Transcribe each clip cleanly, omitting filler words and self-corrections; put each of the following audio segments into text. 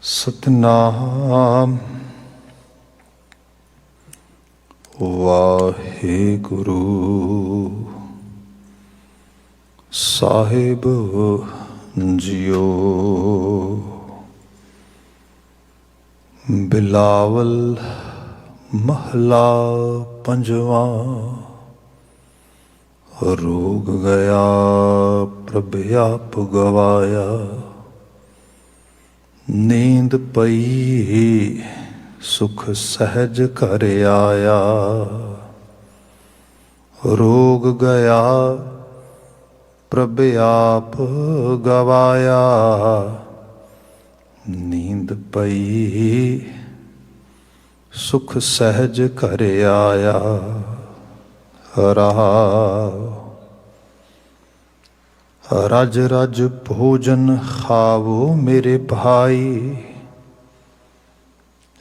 ਸਤਨਾਮ ਵਾਹਿਗੁਰੂ ਸਾਹਿਬ JIO. Bilawal ਮਹਲਾ ਪੰਜਵਾਂ। ਰੋਗ ਗਿਆ ਪ੍ਰਭ ਆਪ ਗਵਾਇਆ, ਨੀਂਦ ਪਈ ਸੁਖ ਸਹਿਜ ਘਰ ਆਇਆ। ਰੋਗ ਗਿਆ ਪ੍ਰਭ ਆਪ ਗਵਾਇਆ, ਨੀਂਦ ਪਈ ਸੁਖ ਸਹਿਜ ਘਰ ਆਇਆ। ਰਹਾਉ ਰਜ ਰਜ ਭੋਜਨ ਖਾਵੋ ਮੇਰੇ ਭਾਈ,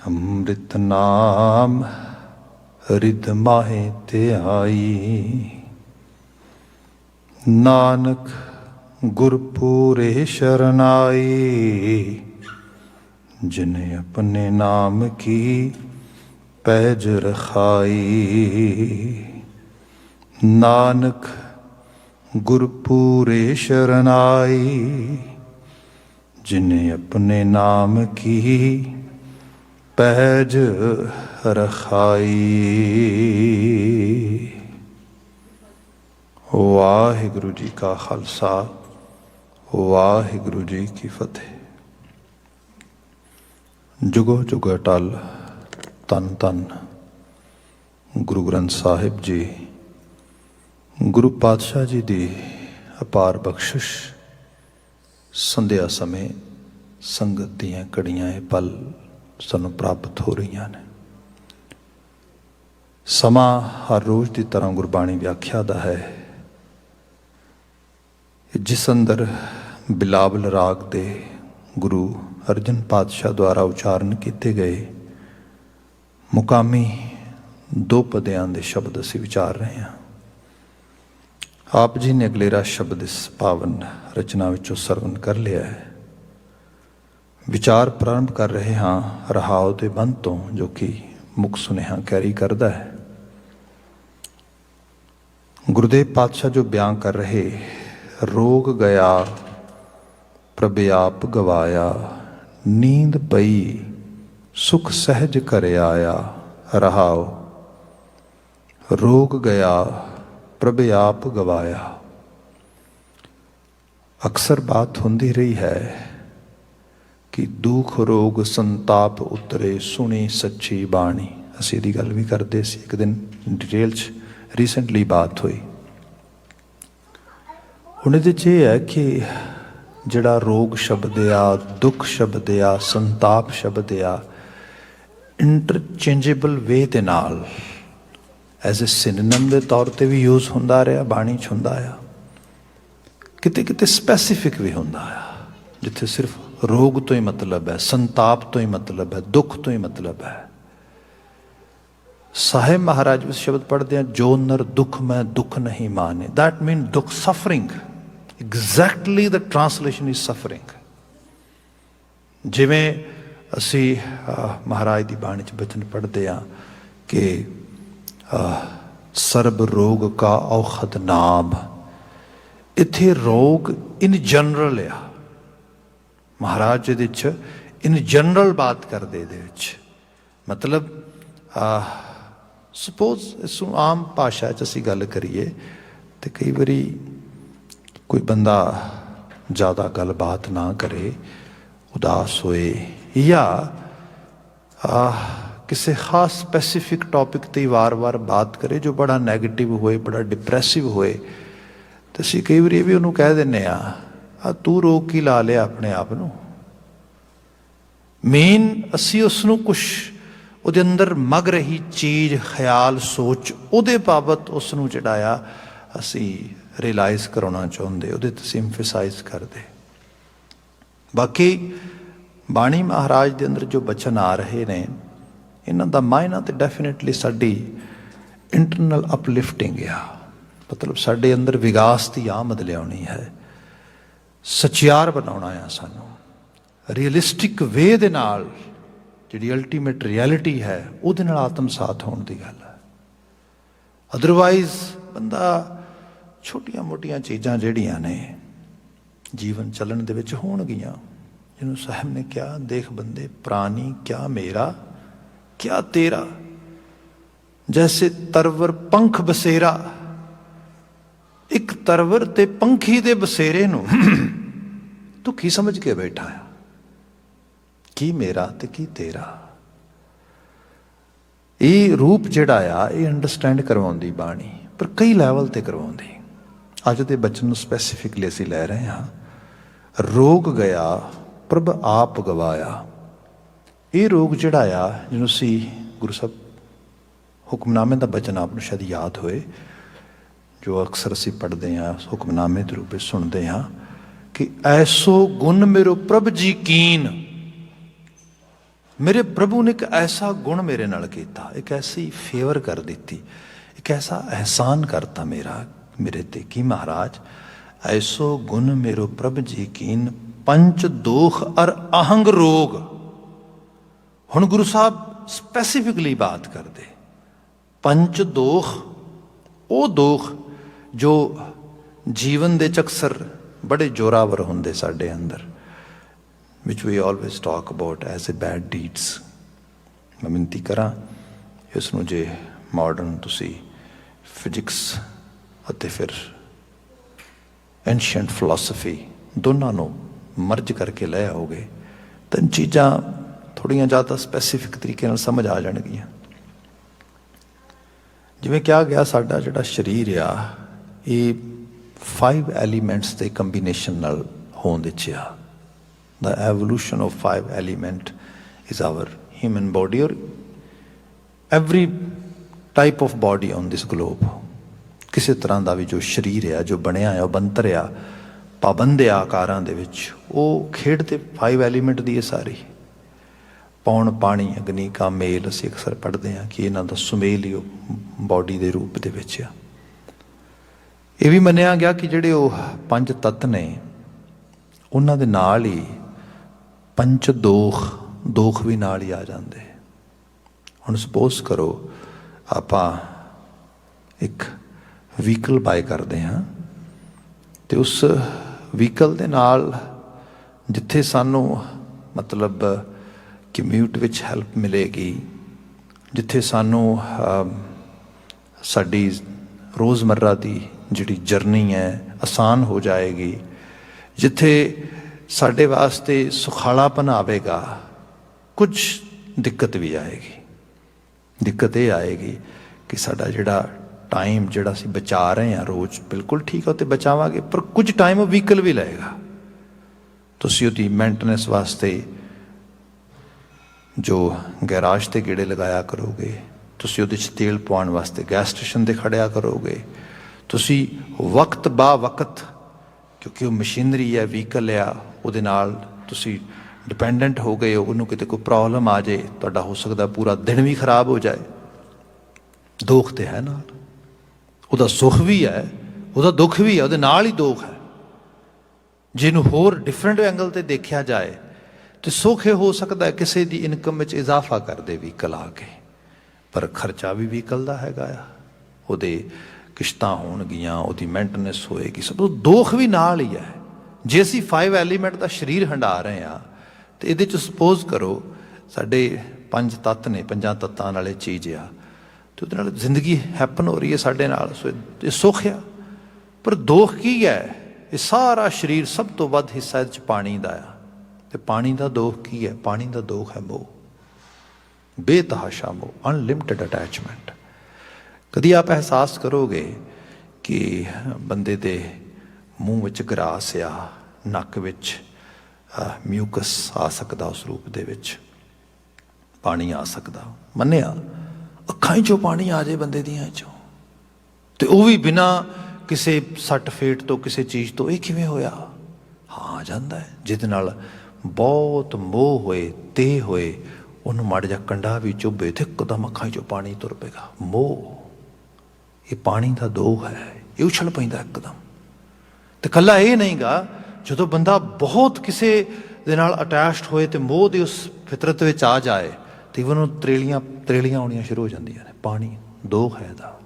ਅੰਮ੍ਰਿਤ ਨਾਮ ਰਿਦ ਮਾਹੇ ਤੇ ਆਈ। ਨਾਨਕ ਗੁਰਪੂਰੇ ਸ਼ਰਨਾਈ, ਜਿਨੇ ਆਪਣੇ ਨਾਮ ਕੀ ਪੈਜ ਰਖਾਈ। ਨਾਨਕ ਗੁਰਪੂਰੇ ਸ਼ਰਨਾਈ, ਜਿਨੇ ਆਪਣੇ ਨਾਮ ਕੀ ਪੈਜ ਰਖਾਈ। ਵਾਹਿਗੁਰੂ ਜੀ ਕਾ ਖਾਲਸਾ, ਵਾਹਿਗੁਰੂ ਜੀ ਕੀ ਫਤਿਹ। ਜੁਗੋ ਜੁਗ ਅਟਲ ਧੰਨ ਧੰਨ ਗੁਰੂ ਗ੍ਰੰਥ ਸਾਹਿਬ ਜੀ, ਗੁਰੂ ਪਾਤਸ਼ਾਹ ਜੀ ਦੀ ਅਪਾਰ ਬਖਸ਼ਿਸ਼। ਸੰਧਿਆ ਸਮੇਂ ਸੰਗਤ ਦੀਆਂ ਘੜੀਆਂ ਇਹ ਪਲ ਸਾਨੂੰ ਪ੍ਰਾਪਤ ਹੋ ਰਹੀਆਂ ਨੇ। ਸਮਾਂ ਹਰ ਰੋਜ਼ ਦੀ ਤਰ੍ਹਾਂ ਗੁਰਬਾਣੀ ਵਿਆਖਿਆ ਦਾ ਹੈ, ਜਿਸ ਅੰਦਰ ਬਿਲਾਵਲ ਰਾਗ ਦੇ ਗੁਰੂ ਅਰਜਨ ਪਾਤਸ਼ਾਹ ਦੁਆਰਾ ਉਚਾਰਨ ਕੀਤੇ ਗਏ ਮੁਕਾਮੀ ਦੋ ਪਦਿਆਂ ਦੇ ਸ਼ਬਦ ਅਸੀਂ ਵਿਚਾਰ ਰਹੇ ਹਾਂ। ਆਪ ਜੀ ਨੇ ਅਗਲੇਰਾ ਸ਼ਬਦ ਇਸ ਪਾਵਨ ਰਚਨਾ ਵਿੱਚੋਂ ਸਰਵਨ ਕਰ ਲਿਆ ਹੈ। ਵਿਚਾਰ ਪ੍ਰਾਰੰਭ ਕਰ ਰਹੇ ਹਾਂ ਰਹਾਉ ਦੇ ਬੰਦ ਤੋਂ, ਜੋ ਕਿ ਮੁੱਖ ਸੁਨੇਹਾ ਕੈਰੀ ਕਰਦਾ ਹੈ। ਗੁਰਦੇਵ ਪਾਤਸ਼ਾਹ ਜੋ ਬਿਆਨ ਕਰ ਰਹੇ, ਰੋਗ ਗਿਆ ਪ੍ਰਭ ਆਪ ਗਵਾਇਆ, ਨੀਂਦ ਪਈ ਸੁਖ ਸਹਿਜ ਘਰ ਆਇਆ। ਰਹਾਉ ਰੋਗ ਗਿਆ ਪ੍ਰਭ ਆਪ ਗਵਾਇਆ। ਅਕਸਰ ਬਾਤ ਹੁੰਦੀ ਰਹੀ ਹੈ ਕਿ ਦੁੱਖ ਰੋਗ ਸੰਤਾਪ ਉਤਰੇ, ਸੁਣੀ ਸੱਚੀ ਬਾਣੀ। ਅਸੀਂ ਇਹਦੀ ਗੱਲ ਵੀ ਕਰਦੇ ਸੀ, ਇੱਕ ਦਿਨ ਡਿਟੇਲ 'ਚ ਰੀਸੈਂਟਲੀ ਬਾਤ ਹੋਈ। ਹੁਣ ਇਹਦੇ 'ਚ ਇਹ ਹੈ ਕਿ ਜਿਹੜਾ ਰੋਗ ਸ਼ਬਦ ਆ, ਦੁੱਖ ਸ਼ਬਦ ਆ, ਸੰਤਾਪ ਸ਼ਬਦ ਆ, ਇੰਟਰਚੇਂਜੇਬਲ ਵੇ ਦੇ ਨਾਲ ਐਜ਼ ਏ ਸਿਨੋਨਿਮ ਦੇ ਤੌਰ 'ਤੇ ਵੀ ਯੂਜ਼ ਹੁੰਦਾ ਰਿਹਾ, ਬਾਣੀ 'ਚ ਹੁੰਦਾ ਆ। ਕਿਤੇ ਕਿਤੇ ਸਪੈਸੀਫਿਕ ਵੀ ਹੁੰਦਾ ਆ, ਜਿੱਥੇ ਸਿਰਫ ਰੋਗ ਤੋਂ ਹੀ ਮਤਲਬ ਹੈ, ਸੰਤਾਪ ਤੋਂ ਹੀ ਮਤਲਬ ਹੈ, ਦੁੱਖ ਤੋਂ ਹੀ ਮਤਲਬ ਹੈ। ਸਾਹਿਬ ਮਹਾਰਾਜ ਵਿੱਚ ਸ਼ਬਦ ਪੜ੍ਹਦੇ ਹਾਂ, ਜੋ ਨਰ ਦੁੱਖ ਮੈਂ ਦੁੱਖ ਨਹੀਂ ਮਾਨੇ। ਦੈਟ ਮੀਨ ਦੁੱਖ, suffering. Exactly the translation is suffering. ਜਿਵੇਂ ਅਸੀਂ ਮਹਾਰਾਜ ਦੀ ਬਾਣੀ 'ਚ ਬਚਨ ਪੜ੍ਹਦੇ ਹਾਂ ਕਿ ਸਰਬ ਰੋਗ ਕਾ ਔਖਦ ਨਾਮ। ਇੱਥੇ ਰੋਗ ਇਨ ਜਨਰਲ ਆ। ਮਹਾਰਾਜ ਇਹਦੇ 'ਚ ਇਨ ਜਨਰਲ ਬਾਤ ਕਰਦੇ, ਇਹਦੇ ਵਿੱਚ ਮਤਲਬ ਸਪੋਜ਼ ਇਸ ਨੂੰ ਆਮ ਭਾਸ਼ਾ 'ਚ ਅਸੀਂ ਗੱਲ ਕਰੀਏ ਤੇ ਕਈ ਵਾਰੀ ਕੋਈ ਬੰਦਾ ਜ਼ਿਆਦਾ ਗੱਲਬਾਤ ਨਾ ਕਰੇ, ਉਦਾਸ ਹੋਏ ਜਾਂ ਕਿਸੇ ਖਾਸ ਸਪੈਸੀਫਿਕ ਟੌਪਿਕ 'ਤੇ ਵਾਰ-ਵਾਰ ਬਾਤ ਕਰੇ ਜੋ ਬੜਾ ਨੈਗੇਟਿਵ ਹੋਏ, ਬੜਾ ਡਿਪਰੈਸਿਵ ਹੋਏ, ਤੇ ਅਸੀਂ ਕਈ ਵਾਰੀ ਇਹ ਵੀ ਉਹਨੂੰ ਕਹਿ ਦਿੰਦੇ ਆ ਤੂੰ ਰੋਗ ਕੀ ਲਾ ਲਿਆ ਆਪਣੇ ਆਪ ਨੂੰ। ਮੇਨ ਅਸੀਂ ਉਸ ਨੂੰ ਕੁਛ ਉਹਦੇ ਅੰਦਰ ਮਗ ਰਹੀ ਚੀਜ਼, ਖਿਆਲ, ਸੋਚ, ਉਹਦੇ ਬਾਬਤ ਉਸ ਨੂੰ ਜਿਹੜਾ ਆ ਅਸੀਂ ਰਿਅਲਾਈਜ਼ ਕਰਾਉਣਾ ਚਾਹੁੰਦੇ, ਉਹਦੇ 'ਤੇ ਅਸੀਂ ਐਮਫਸਾਈਜ਼ ਕਰਦੇ। ਬਾਕੀ ਬਾਣੀ ਮਹਾਰਾਜ ਦੇ ਅੰਦਰ ਜੋ ਬਚਨ ਆ ਰਹੇ ਨੇ, ਇਹਨਾਂ ਦਾ ਮਾਇਨਾ ਤੇ ਡੈਫੀਨੇਟਲੀ ਸਾਡੀ ਇੰਟਰਨਲ ਅਪਲਿਫਟਿੰਗ ਆ। ਮਤਲਬ ਸਾਡੇ ਅੰਦਰ ਵਿਕਾਸ ਦੀ ਆਮਦ ਲਿਆਉਣੀ ਹੈ, ਸਚਿਆਰ ਬਣਾਉਣਾ ਆ ਸਾਨੂੰ, ਰੀਅਲਿਸਟਿਕ ਵੇ ਦੇ ਨਾਲ ਜਿਹੜੀ ਅਲਟੀਮੇਟ ਰਿਐਲਿਟੀ ਹੈ ਉਹਦੇ ਨਾਲ ਆਤਮਸਾਤ ਹੋਣ ਦੀ ਗੱਲ ਹੈ। ਅਦਰਵਾਈਜ਼ ਬੰਦਾ ਛੋਟੀਆਂ ਮੋਟੀਆਂ ਚੀਜ਼ਾਂ ਜਿਹੜੀਆਂ ਨੇ ਜੀਵਨ ਚੱਲਣ ਦੇ ਵਿੱਚ ਹੋਣਗੀਆਂ, ਜਿਹਨੂੰ ਸਾਹਿਬ ਨੇ ਕਿਹਾ, ਦੇਖ ਬੰਦੇ ਪ੍ਰਾਣੀ ਕਿਆ ਮੇਰਾ ਕਿਆ ਤੇਰਾ, ਜੈਸੇ ਤਰਵਰ ਪੰਖ ਬਸੇਰਾ। ਇੱਕ ਤਰਵਰ ਤੇ ਪੰਖੀ ਦੇ ਬਸੇਰੇ ਨੂੰ ਤੂੰ ਕੀ ਸਮਝ ਕੇ ਬੈਠਾ ਆ? ਕੀ ਮੇਰਾ ਤੇ ਕੀ ਤੇਰਾ। ਇਹ ਰੂਪ ਜਿਹੜਾ ਆ ਇਹ ਅੰਡਰਸਟੈਂਡ ਕਰਵਾਉਂਦੀ ਬਾਣੀ, ਪਰ ਕਈ ਲੈਵਲ ਤੇ ਕਰਵਾਉਂਦੀ। ਅੱਜ ਦੇ ਬਚਨ ਨੂੰ ਸਪੈਸੀਫਿਕਲੀ ਅਸੀਂ ਲੈ ਰਹੇ ਹਾਂ। ਰੋਗ ਗਿਆ ਪ੍ਰਭ ਆਪ ਗਵਾਇਆ। ਇਹ ਰੋਗ ਜਿਹੜਾ ਆ, ਜਿਹਨੂੰ ਅਸੀਂ ਗੁਰੂ ਸਾਹਿਬ ਹੁਕਮਨਾਮੇ ਦਾ ਬਚਨ ਆਪ ਨੂੰ ਸ਼ਾਇਦ ਯਾਦ ਹੋਏ, ਜੋ ਅਕਸਰ ਅਸੀਂ ਪੜ੍ਹਦੇ ਹਾਂ, ਹੁਕਮਨਾਮੇ ਦੇ ਰੂਪ ਵਿੱਚ ਸੁਣਦੇ ਹਾਂ ਕਿ ਐਸੋ ਗੁਣ ਮੇਰੋ ਪ੍ਰਭ ਜੀ ਕੀਨ। ਮੇਰੇ ਪ੍ਰਭੂ ਨੇ ਇੱਕ ਐਸਾ ਗੁਣ ਮੇਰੇ ਨਾਲ ਕੀਤਾ, ਇੱਕ ਐਸੀ ਫੇਵਰ ਕਰ ਦਿੱਤੀ, ਇੱਕ ਐਸਾ ਅਹਿਸਾਨ ਕਰਤਾ ਮੇਰੇ ਤੇ ਕੀ ਮਹਾਰਾਜ। ਐਸੋ ਗੁਣ ਮੇਰੋ ਪ੍ਰਭ ਜੀ ਕੀਨ ਪੰਚ ਦੋਖ ਅਰ ਅਹੰਗ ਰੋਗ। ਹੁਣ ਗੁਰੂ ਸਾਹਿਬ ਸਪੈਸੀਫਿਕਲੀ ਬਾਤ ਕਰਦੇ ਪੰਚ ਦੋਖ, ਉਹ ਦੋਖ ਜੋ ਜੀਵਨ ਦੇ ਅਕਸਰ ਬੜੇ ਜ਼ੋਰਾਵਰ ਹੁੰਦੇ ਸਾਡੇ ਅੰਦਰ, which we always talk about as a bad deeds। ਮੈਂ ਬੇਨਤੀ ਕਰਾਂ ਇਸ ਨੂੰ ਜੇ ਮਾਡਰਨ ਤੁਸੀਂ ਫਿਜ਼ਿਕਸ ਅਤੇ ਫਿਰ ਐਂਸ਼ੀਐਂਟ ਫਿਲਾਸਫੀ ਦੋਨਾਂ ਨੂੰ ਮਰਜ ਕਰਕੇ ਲੈ ਆਓਗੇ ਤਾਂ ਚੀਜ਼ਾਂ ਥੋੜ੍ਹੀਆਂ ਜ਼ਿਆਦਾ ਸਪੈਸੀਫਿਕ ਤਰੀਕੇ ਨਾਲ ਸਮਝ ਆ ਜਾਣਗੀਆਂ। ਜਿਵੇਂ ਕਿਹਾ ਗਿਆ, ਸਾਡਾ ਜਿਹੜਾ ਸਰੀਰ ਆ ਇਹ 5 ਐਲੀਮੈਂਟਸ ਦੇ ਕੰਬੀਨੇਸ਼ਨ ਨਾਲ ਹੋਂਦ ਵਿੱਚ ਆ। The evolution of 5 element is our human body, or every type of body on this globe। ਕਿਸੇ ਤਰ੍ਹਾਂ ਦਾ ਵੀ ਜੋ ਸਰੀਰ ਆ, ਜੋ ਬਣਿਆ ਆ, ਉਹ ਬਣਤਰ ਆ, ਪਾਬੰਦ ਆ ਆਕਾਰਾਂ ਦੇ ਵਿੱਚ, ਉਹ ਖੇਡ ਤੇ 5 ਐਲੀਮੈਂਟ ਦੀ ਹੈ ਸਾਰੀ। ਪੌਣ, ਪਾਣੀ, ਅਗਨੀ, ਕਾ ਮੇਲ, ਅਸੀਂ ਅਕਸਰ ਪੜ੍ਹਦੇ ਹਾਂ ਕਿ ਇਹਨਾਂ ਦਾ ਸੁਮੇਲ ਹੀ ਉਹ ਬਾਡੀ ਦੇ ਰੂਪ ਦੇ ਵਿੱਚ ਆ। ਇਹ ਵੀ ਮੰਨਿਆ ਗਿਆ ਕਿ ਜਿਹੜੇ ਉਹ 5 ਤੱਤ ਨੇ ਉਹਨਾਂ ਦੇ ਨਾਲ ਹੀ ਪੰਚ ਦੋਖ ਵੀ ਨਾਲ ਹੀ ਆ ਜਾਂਦੇ। ਹੁਣ ਸਪੋਜ਼ ਕਰੋ ਆਪਾਂ ਇੱਕ ਵਹੀਕਲ ਬਾਏ ਕਰਦੇ ਹਾਂ ਤੇ ਉਸ ਵਹੀਕਲ ਦੇ ਨਾਲ ਜਿੱਥੇ ਸਾਨੂੰ ਮਤਲਬ ਕਮਿਊਟ ਵਿੱਚ ਹੈਲਪ ਮਿਲੇਗੀ, ਜਿੱਥੇ ਸਾਨੂੰ ਸਾਡੀ ਰੋਜ਼ਮर्रा ਦੀ ਜਿਹੜੀ ਜਰਨੀ ਹੈ ਆਸਾਨ ਹੋ ਜਾਏਗੀ, ਜਿੱਥੇ ਸਾਡੇ ਵਾਸਤੇ ਸੁਖਾਲਾਪਨ ਆਵੇਗਾ, ਕੁਝ ਦਿੱਕਤ ਵੀ ਆਏਗੀ। ਦਿੱਕਤ ਇਹ ਆਏਗੀ ਕਿ ਸਾਡਾ ਜਿਹੜਾ ਟਾਈਮ ਜਿਹੜਾ ਅਸੀਂ ਬਚਾ ਰਹੇ ਹਾਂ ਰੋਜ਼, ਬਿਲਕੁਲ ਠੀਕ ਹੈ ਉਹ ਤੇ ਬਚਾਵਾਂਗੇ, ਪਰ ਕੁਝ ਟਾਈਮ ਉਹ ਵਹੀਕਲ ਵੀ ਲਏਗਾ। ਤੁਸੀਂ ਉਹਦੀ ਮੇਨਟੇਨੈਂਸ ਵਾਸਤੇ ਜੋ ਗੈਰਾਜ ਤੇ ਗੇੜੇ ਲਗਾਇਆ ਕਰੋਗੇ, ਤੁਸੀਂ ਉਹਦੇ 'ਚ ਤੇਲ ਪਵਾਉਣ ਵਾਸਤੇ ਗੈਸ ਸਟੇਸ਼ਨ 'ਤੇ ਖੜਿਆ ਕਰੋਗੇ, ਤੁਸੀਂ ਵਕਤ ਬਾ ਵਕਤ, ਕਿਉਂਕਿ ਉਹ ਮਸ਼ੀਨਰੀ ਹੈ, ਵਹੀਕਲ ਆ, ਉਹਦੇ ਨਾਲ ਤੁਸੀਂ ਡਿਪੈਂਡੈਂਟ ਹੋ ਗਏ ਹੋ। ਉਹਨੂੰ ਕਿਤੇ ਕੋਈ ਪ੍ਰੋਬਲਮ ਆ ਜਾਏ, ਤੁਹਾਡਾ ਹੋ ਸਕਦਾ ਪੂਰਾ ਦਿਨ ਵੀ ਖਰਾਬ ਹੋ ਜਾਏ। ਦੁੱਖ ਤੇ ਹੈ ਨਾਲ, ਉਹਦਾ ਸੁੱਖ ਵੀ ਹੈ, ਉਹਦਾ ਦੁੱਖ ਵੀ ਹੈ, ਉਹਦੇ ਨਾਲ ਹੀ ਦੁੱਖ ਹੈ। ਜਿਹਨੂੰ ਹੋਰ ਡਿਫਰੈਂਟ ਐਂਗਲ ਤੇ ਦੇਖਿਆ ਜਾਏ ਤੇ ਸੁੱਖ ਇਹ ਹੋ ਸਕਦਾ ਕਿਸੇ ਦੀ ਇਨਕਮ ਵਿੱਚ ਇਜ਼ਾਫਾ ਕਰਦੇ ਵਹੀਕਲ ਆ ਕੇ, ਪਰ ਖਰਚਾ ਵੀ ਵਹੀਕਲ ਦਾ ਹੈਗਾ ਆ। ਉਹਦੇ ਕਿਸ਼ਤਾਂ ਹੋਣਗੀਆਂ, ਉਹਦੀ ਮੇਨਟੇਨੈਂਸ ਹੋਏਗੀ, ਸਭ ਤੋਂ ਦੁੱਖ ਵੀ ਨਾਲ ਹੀ ਹੈ। ਜੇ ਅਸੀਂ 5 ਐਲੀਮੈਂਟ ਦਾ ਸਰੀਰ ਹੰਢਾ ਰਹੇ ਹਾਂ ਤੇ ਇਹਦੇ 'ਚ ਸਪੋਜ਼ ਕਰੋ ਸਾਡੇ 5 ਤੱਤ ਨੇ, 5 ਤੱਤਾਂ ਵਾਲੇ ਚੀਜ਼ ਆ, ਤੇ ਉਹਦੇ ਨਾਲ ਜ਼ਿੰਦਗੀ ਹੈਪਨ ਹੋ ਰਹੀ ਹੈ ਸਾਡੇ ਨਾਲ, ਸੋ ਇਹ ਸੁੱਖ ਆ। ਪਰ ਦੁੱਖ ਕੀ ਹੈ? ਇਹ ਸਾਰਾ ਸਰੀਰ ਸਭ ਤੋਂ ਵੱਧ ਹਿੱਸਾ ਇਹਦੇ 'ਚ ਪਾਣੀ ਦਾ ਆ, ਤੇ ਪਾਣੀ ਦਾ ਦੁੱਖ ਕੀ ਹੈ? ਪਾਣੀ ਦਾ ਦੁੱਖ ਹੈ ਮੋਹ, ਬੇਤਹਾਸ਼ਾ ਮੋਹ, ਅਨਲਿਮਟਿਡ ਅਟੈਚਮੈਂਟ। ਕਦੀ ਆਪ ਅਹਿਸਾਸ ਕਰੋਗੇ ਕਿ ਬੰਦੇ ਦੇ ਮੂੰਹ ਵਿੱਚ ਗਰਾਸ ਆ, ਨੱਕ ਵਿੱਚ ਮਿਊਕਸ ਆ ਸਕਦਾ, ਉਸ ਰੂਪ ਦੇ ਵਿੱਚ ਪਾਣੀ ਆ ਸਕਦਾ, ਮੰਨਿਆ। ਅੱਖਾਂ 'ਚੋਂ ਪਾਣੀ ਆ ਜਾਏ ਬੰਦੇ ਦੀਆਂ 'ਚੋਂ, ਤੇ ਉਹ ਵੀ ਬਿਨਾਂ ਕਿਸੇ ਸੱਟ ਫੇਟ ਤੋਂ, ਕਿਸੇ ਚੀਜ਼ ਤੋਂ। ਇਹ ਕਿਵੇਂ ਹੋਇਆ? ਹਾਂ, ਆ ਜਾਂਦਾ ਹੈ। ਜਿਹਦੇ ਨਾਲ ਬਹੁਤ ਮੋਹ ਹੋਏ, ਤੇ ਹੋਏ, ਉਹਨੂੰ ਮਾੜਾ ਜਿਹਾ ਕੰਡਾ ਵੀ ਚੁੱਭੇ ਤੇ ਇੱਕਦਮ ਅੱਖਾਂ 'ਚੋਂ ਪਾਣੀ ਤੁਰ ਪਏਗਾ। ਮੋਹ, ਇਹ ਪਾਣੀ ਦਾ ਦੋਖ ਹੈ, ਇਹ ਉਛਲ ਪੈਂਦਾ ਇੱਕਦਮ। ਤੇ ਇਕੱਲਾ ਇਹ ਨਹੀਂ ਗਾ, ਜਦੋਂ ਬੰਦਾ ਬਹੁਤ ਕਿਸੇ ਦੇ ਨਾਲ ਅਟੈਚਡ ਹੋਏ ਤੇ ਮੋਹ ਦੀ ਉਸ ਫਿਤਰਤ ਵਿੱਚ ਆ ਜਾਏ ਤੇ ਇਵਨ ਉਹ ਤਰੇਲੀਆਂ ਆਉਣੀਆਂ ਸ਼ੁਰੂ ਹੋ ਜਾਂਦੀਆਂ ਨੇ। ਪਾਣੀ ਦੋਖ ਹੈ ਇਹਦਾ।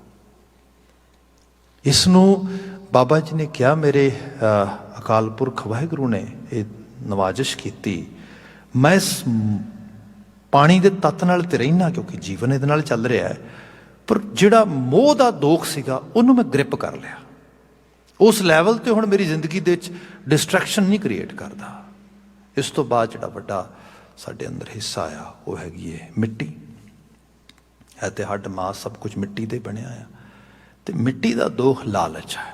ਇਸ ਨੂੰ ਬਾਬਾ ਜੀ ਨੇ ਕਿਹਾ, ਮੇਰੇ ਅਕਾਲ ਪੁਰਖ ਵਾਹਿਗੁਰੂ ਨੇ ਇਹ ਨਵਾਜ਼ਿਸ਼ ਕੀਤੀ, ਮੈਂ ਇਸ ਪਾਣੀ ਦੇ ਤੱਤ ਨਾਲ ਤੇ ਰਹਿਣਾ ਕਿਉਂਕਿ ਜੀਵਨ ਇਹਦੇ ਨਾਲ ਚੱਲ ਰਿਹਾ ਹੈ, ਪਰ ਜਿਹੜਾ ਮੋਹ ਦਾ ਦੋਖ ਸੀਗਾ ਉਹਨੂੰ ਮੈਂ ਗ੍ਰਿਪ ਕਰ ਲਿਆ। ਉਸ ਲੈਵਲ ਤੇ ਹੁਣ ਮੇਰੀ ਜ਼ਿੰਦਗੀ ਦੇ ਵਿੱਚ ਡਿਸਟਰੈਕਸ਼ਨ ਨਹੀਂ ਕ੍ਰੀਏਟ ਕਰਦਾ। ਇਸ ਤੋਂ ਬਾਅਦ ਜਿਹੜਾ ਵੱਡਾ ਸਾਡੇ ਅੰਦਰ ਹਿੱਸਾ ਆ ਉਹ ਹੈਗੀ ਹੈ ਮਿੱਟੀ। ਹੈ ਤੇ ਹੱਡ ਮਾਸ ਸਭ ਕੁਝ ਮਿੱਟੀ ਦੇ ਬਣਿਆ ਆ। ਤੇ ਮਿੱਟੀ ਦਾ ਦੋਖ ਲਾਲਚ ਹੈ।